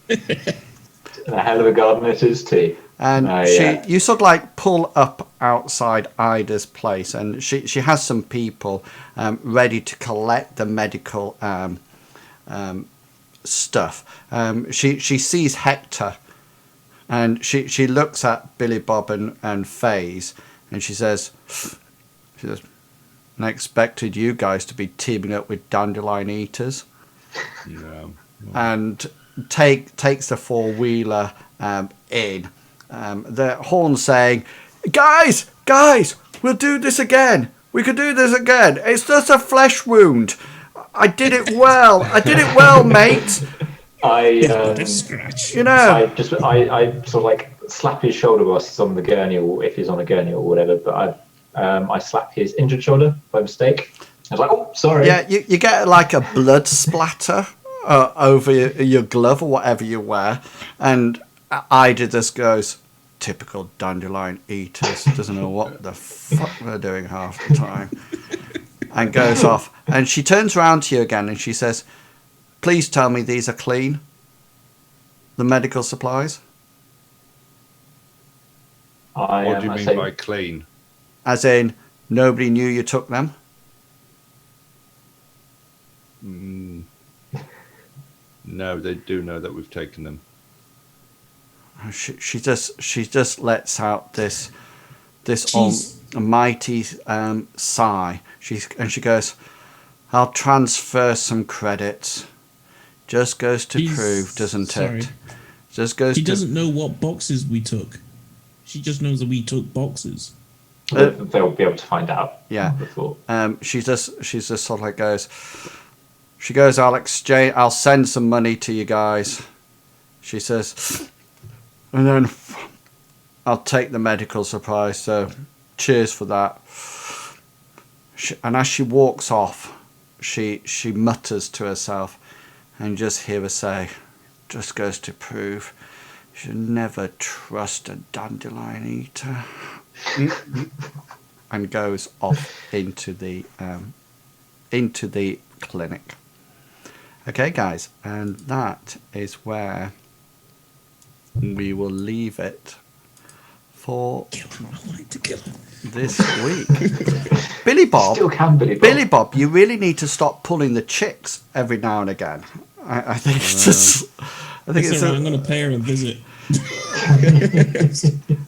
[SPEAKER 4] A hell of a garden it is too.
[SPEAKER 2] And
[SPEAKER 4] yeah.
[SPEAKER 2] you sort of like pull up outside Ida's place, and she has some people ready to collect the medical stuff. She sees Hector, and she looks at Billy Bob and FaZe, and she says, "I expected you guys to be teaming up with dandelion eaters."
[SPEAKER 1] Yeah.
[SPEAKER 2] And takes the 4-wheeler in. The horn saying, guys, we'll do this again. We could do this again. It's just a flesh wound. I did it well, mate."
[SPEAKER 4] I
[SPEAKER 3] Scratch.
[SPEAKER 2] You know.
[SPEAKER 4] I sort of like slap his shoulder whilst he's on the gurney, or if he's on a gurney or whatever. But I slap his injured shoulder by mistake. I was like, "Oh, sorry."
[SPEAKER 2] Yeah, you get like a blood splatter over your glove or whatever you wear, and Ida just goes, "Typical dandelion eaters, doesn't know what the fuck they're doing half the time," and goes off. And she turns around to you again and she says, "Please tell me these are clean, the medical supplies."
[SPEAKER 1] What do you mean by clean?
[SPEAKER 2] As in, nobody knew you took them?
[SPEAKER 1] No, they do know that we've taken them.
[SPEAKER 2] She just lets out this
[SPEAKER 3] Jeez.
[SPEAKER 2] almighty sigh. She goes, "I'll transfer some credits." Just goes to prove, doesn't
[SPEAKER 3] sorry.
[SPEAKER 2] it? Just goes.
[SPEAKER 3] She doesn't know what boxes we took. She just knows that we took boxes.
[SPEAKER 4] They'll be able to find out.
[SPEAKER 2] Yeah.
[SPEAKER 4] Before.
[SPEAKER 2] She's just sort of like goes. She goes, I'll send some money to you guys. She says, and then I'll take the medical supplies. So, cheers for that. And as she walks off, she mutters to herself, and just hear her say, "Just goes to prove you should never trust a dandelion eater." And goes off into the clinic. Okay, guys, and that is where we will leave it for this week. Billy Bob,
[SPEAKER 4] Still can Billy Bob.
[SPEAKER 2] Billy Bob, you really need to stop pulling the chicks every now and again. I think it's just. I think it's.
[SPEAKER 3] I'm going to pay her a visit.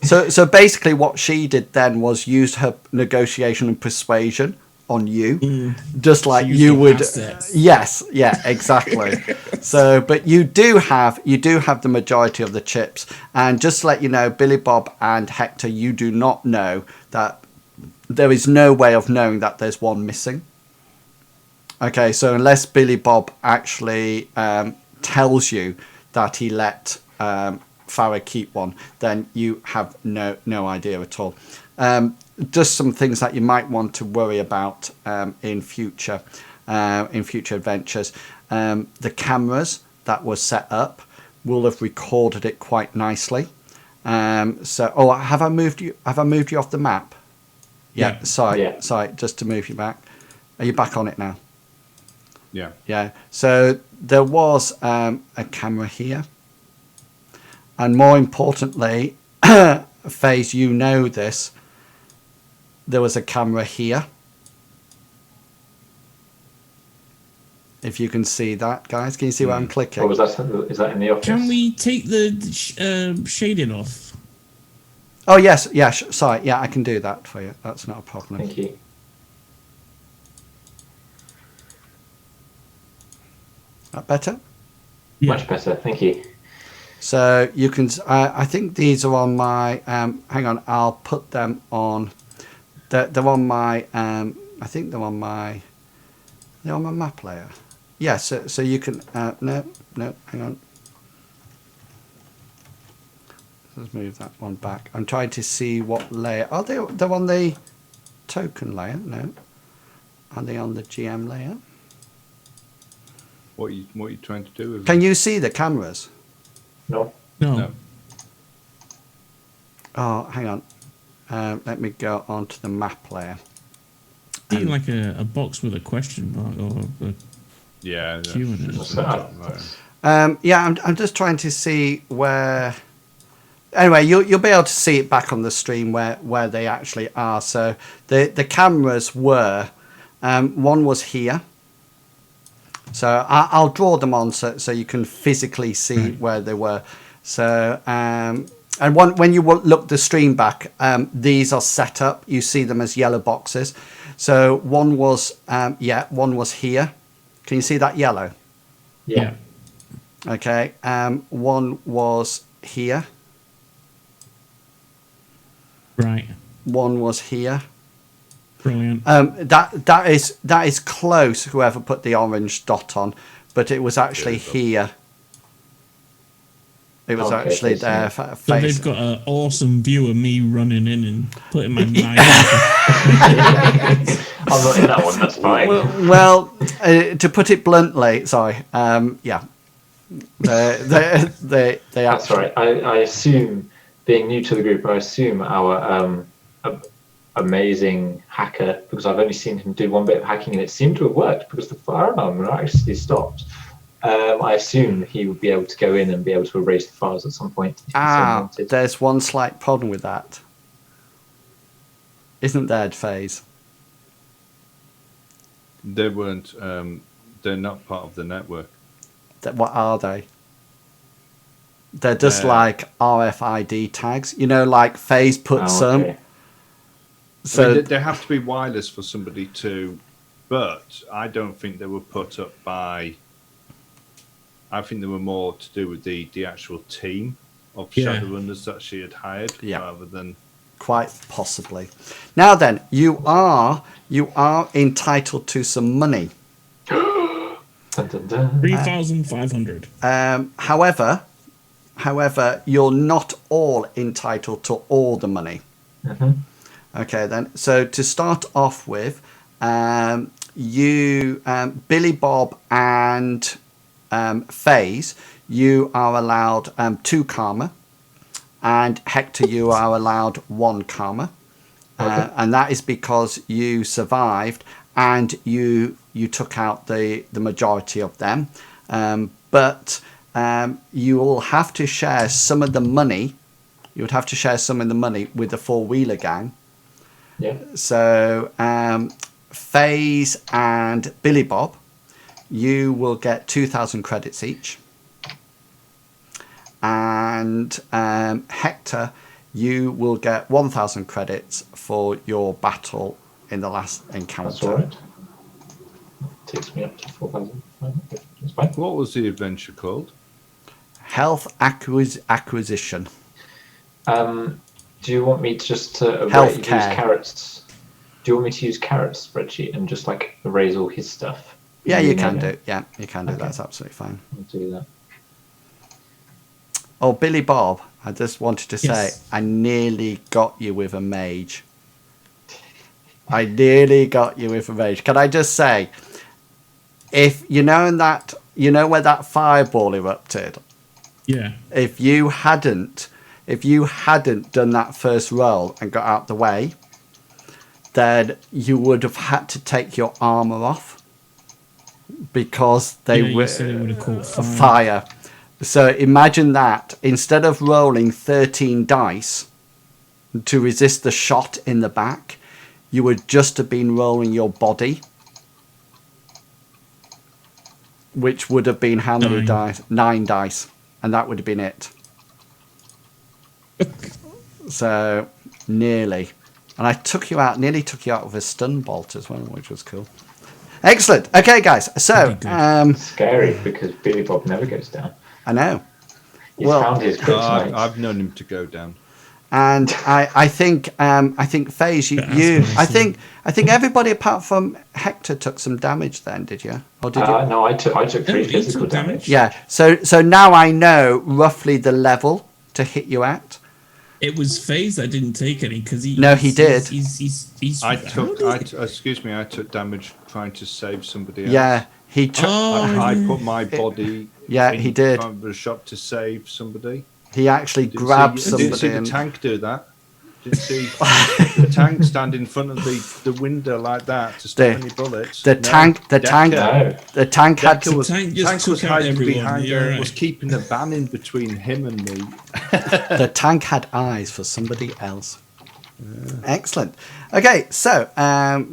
[SPEAKER 2] So basically, what she did then was use her negotiation and persuasion on you, just like
[SPEAKER 3] So
[SPEAKER 2] you
[SPEAKER 3] get
[SPEAKER 2] would.
[SPEAKER 3] past it.
[SPEAKER 2] Yes, yeah, exactly. So, but you do have the majority of the chips, and just to let you know, Billy Bob and Hector, you do not know that there is no way of knowing that there's one missing. Okay, so unless Billy Bob actually tells you that he let Farah keep one, then you have no idea at all. Just some things that you might want to worry about in future adventures. The cameras that were set up will have recorded it quite nicely. Have I moved you off the map? Yeah. Sorry. Just to move you back. Are you back on it now?
[SPEAKER 1] Yeah.
[SPEAKER 2] Yeah. So there was a camera here, and more importantly, FaZe, you know this. There was a camera here. If you can see that, guys, can you see where I'm clicking?
[SPEAKER 4] What was that? Is that in the office?
[SPEAKER 3] Can we take the shading off?
[SPEAKER 2] Oh yes, sorry, yeah, I can do that for you. That's not a problem.
[SPEAKER 4] Thank you.
[SPEAKER 2] That better?
[SPEAKER 3] Yeah.
[SPEAKER 4] Much better, thank you.
[SPEAKER 2] So you can. I think these are on my. Hang on, I'll put them on. They're on my. I think they're on my. They're on my map layer. Yes. Yeah, so you can. No. Hang on. Let's move that one back. I'm trying to see what layer. Are they? They're on the token layer. No. Are they on the GM layer?
[SPEAKER 1] What are you trying to do with
[SPEAKER 2] Can you see the cameras?
[SPEAKER 4] No.
[SPEAKER 3] No.
[SPEAKER 2] Oh, hang on. Let me go onto the map layer.
[SPEAKER 3] Even like a box with a question mark or a
[SPEAKER 1] Yeah.
[SPEAKER 3] Q in it.
[SPEAKER 4] What's that?
[SPEAKER 2] Yeah, I'm just trying to see where. Anyway, you'll be able to see it back on the stream where they actually are. So the cameras were, one was here. So I'll draw them on so you can physically see where they were. So and when you look the stream back, these are set up. You see them as yellow boxes. So one was here. Can you see that yellow?
[SPEAKER 4] Yeah.
[SPEAKER 2] Okay. One was here.
[SPEAKER 3] Right.
[SPEAKER 2] One was here.
[SPEAKER 3] Brilliant.
[SPEAKER 2] That is close. Whoever put the orange dot on, but it was actually here. It was actually there.
[SPEAKER 3] So they've got an awesome view of me running in and putting my knife.
[SPEAKER 4] I'm not in that one. That's fine.
[SPEAKER 2] Well, to put it bluntly, sorry. Yeah. They
[SPEAKER 4] That's right. I assume, being new to the group, I assume our amazing hacker, because I've only seen him do one bit of hacking and it seemed to have worked because the fire alarm actually stopped. I assume he would be able to go in and be able to erase the files at some point.
[SPEAKER 2] There's one slight problem with that. Isn't there, FaZe?
[SPEAKER 1] They weren't. They're not part of the network.
[SPEAKER 2] What are they? They're just like RFID tags. You know, like FaZe put some.
[SPEAKER 4] Okay.
[SPEAKER 2] So
[SPEAKER 1] I mean, they have to be wireless for somebody to, but I don't think they were put up by. I think they were more to do with the actual team of Shadowrunners that she had hired, rather than.
[SPEAKER 2] Quite possibly. Now then, you are entitled to some money.
[SPEAKER 4] Dun, dun, dun.
[SPEAKER 3] 3,500.
[SPEAKER 2] However, you're not all entitled to all the money.
[SPEAKER 4] Mm-hmm.
[SPEAKER 2] Okay, then. So to start off with, Billy Bob and FaZe, you are allowed 2 karma, and Hector, you are allowed 1 karma, and that is because you survived and you took out the majority of them. But you will have to share some of the money. You would have to share some of the money with the 4-wheeler gang.
[SPEAKER 4] Yeah.
[SPEAKER 2] So FaZe and Billy Bob, you will get 2,000 credits each. And Hector, you will get 1,000 credits for your battle in the last encounter.
[SPEAKER 4] That's all right. Takes me up to 4,000. That's fine.
[SPEAKER 1] What was the adventure called?
[SPEAKER 2] Health acquisition.
[SPEAKER 4] Do you want me to just use
[SPEAKER 2] Healthcare.
[SPEAKER 4] carrots? Do you want me to use carrots spreadsheet and just like erase all his stuff?
[SPEAKER 2] Yeah, you can
[SPEAKER 4] Rename
[SPEAKER 2] do.
[SPEAKER 4] it?
[SPEAKER 2] Yeah, you can do.
[SPEAKER 4] Okay.
[SPEAKER 2] That's absolutely fine.
[SPEAKER 4] I'll do that.
[SPEAKER 2] Oh, Billy Bob, I just wanted to say
[SPEAKER 3] Yes.
[SPEAKER 2] I nearly got you with a mage. I nearly got you with a mage. Can I just say, if you know where that fireball erupted,
[SPEAKER 3] Yeah.
[SPEAKER 2] if you hadn't done that first roll and got out the way, then you would have had to take your armor off because they
[SPEAKER 3] Yeah, you
[SPEAKER 2] were
[SPEAKER 3] said it would have caught fire.
[SPEAKER 2] fire. So imagine that instead of rolling 13 dice to resist the shot in the back, you would just have been rolling your body, which would have been how many dice? 9 dice, and that would have been it. So nearly. And I nearly took you out with a stun bolt as well, which was cool. Excellent. Okay, guys. So,
[SPEAKER 4] Scary because Billy Bob never goes down.
[SPEAKER 2] I know.
[SPEAKER 4] He's found his kryptonite.
[SPEAKER 1] I've known him to go down.
[SPEAKER 2] And I think FaZe, I think everybody apart from Hector took some damage then, did you? Or did you?
[SPEAKER 4] No, I took 3
[SPEAKER 3] he
[SPEAKER 4] physical
[SPEAKER 3] took
[SPEAKER 4] damage.
[SPEAKER 2] Yeah. So now I know roughly the level to hit you at.
[SPEAKER 3] It was FaZe that didn't take any because he.
[SPEAKER 2] No, he did.
[SPEAKER 3] He's
[SPEAKER 1] I took damage trying to save somebody else.
[SPEAKER 2] Yeah, he took.
[SPEAKER 1] I put my body.
[SPEAKER 2] Yeah, he did.
[SPEAKER 1] Front of the shop to save somebody.
[SPEAKER 2] He actually grabbed somebody.
[SPEAKER 1] Didn't see the tank do that. Didn't see the tank stand in front of the window like that to stop any bullets.
[SPEAKER 2] The tank had.
[SPEAKER 1] Decker was
[SPEAKER 3] took out
[SPEAKER 1] hiding
[SPEAKER 3] everyone.
[SPEAKER 1] behind
[SPEAKER 3] You're
[SPEAKER 1] her,
[SPEAKER 3] right.
[SPEAKER 1] was keeping the ban in between him and me.
[SPEAKER 2] The tank had eyes for somebody else. Excellent. Okay, so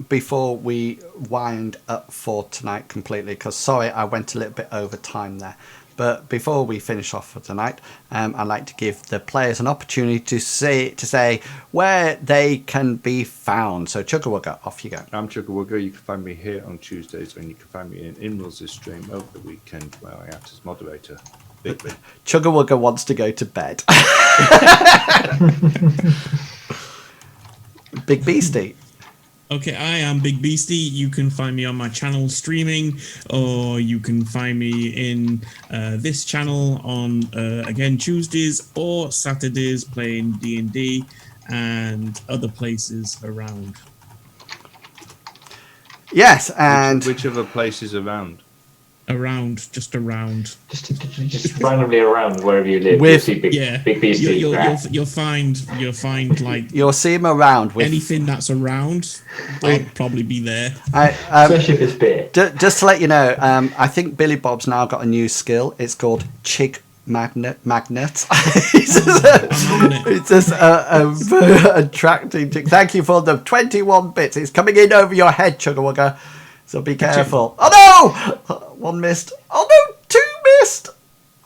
[SPEAKER 2] before we wind up for tonight completely, because sorry I went a little bit over time there, but before we finish off for tonight, I'd like to give the players an opportunity to say where they can be found. So Chugga off you go.
[SPEAKER 1] I'm Chugga. You can find me here on Tuesdays, and you can find me in Will's stream over the weekend where I act as moderator. Big.
[SPEAKER 2] Chugga wants to go to bed. Big Beastie.
[SPEAKER 3] Okay, I am Big Beastie. You can find me on my channel streaming, or you can find me in this channel on again Tuesdays or Saturdays playing D&D and other places around.
[SPEAKER 2] Yes, and
[SPEAKER 1] which other places around?
[SPEAKER 3] Just around.
[SPEAKER 4] Just randomly around wherever you live.
[SPEAKER 2] With-
[SPEAKER 4] you'll see Big Beastie.
[SPEAKER 3] You'll find like
[SPEAKER 2] you'll see him around with
[SPEAKER 3] anything that's around. I'll probably be there.
[SPEAKER 4] Especially if it's beer.
[SPEAKER 2] Just to let you know, I think Billy Bob's now got a new skill. It's called Chig Magnet. It's just attracting. Thank you for the 21 bits. It's coming in over your head, Chugga. So be careful. Oh no! One missed. Oh no! 2 missed.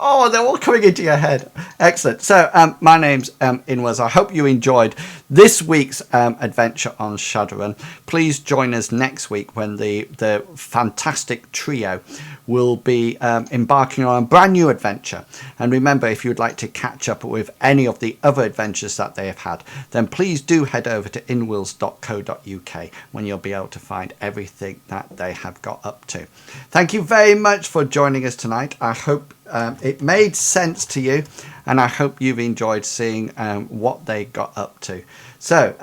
[SPEAKER 2] Oh, they're all coming into your head. Excellent. So my name's Inwas. I hope you enjoyed this week's adventure on Shadowrun. Please join us next week when the fantastic trio will be embarking on a brand new adventure. And remember, if you'd like to catch up with any of the other adventures that they have had, then please do head over to inwills.co.uk when you'll be able to find everything that they have got up to. Thank you very much for joining us tonight. I hope it made sense to you, and I hope you've enjoyed seeing what they got up to. So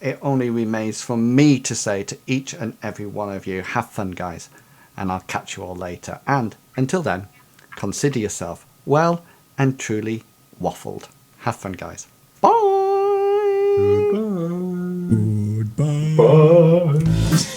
[SPEAKER 2] it only remains for me to say to each and every one of you, have fun, guys, and I'll catch you all later. And until then, consider yourself well and truly waffled. Have fun, guys. Bye.
[SPEAKER 3] Goodbye.
[SPEAKER 4] Bye.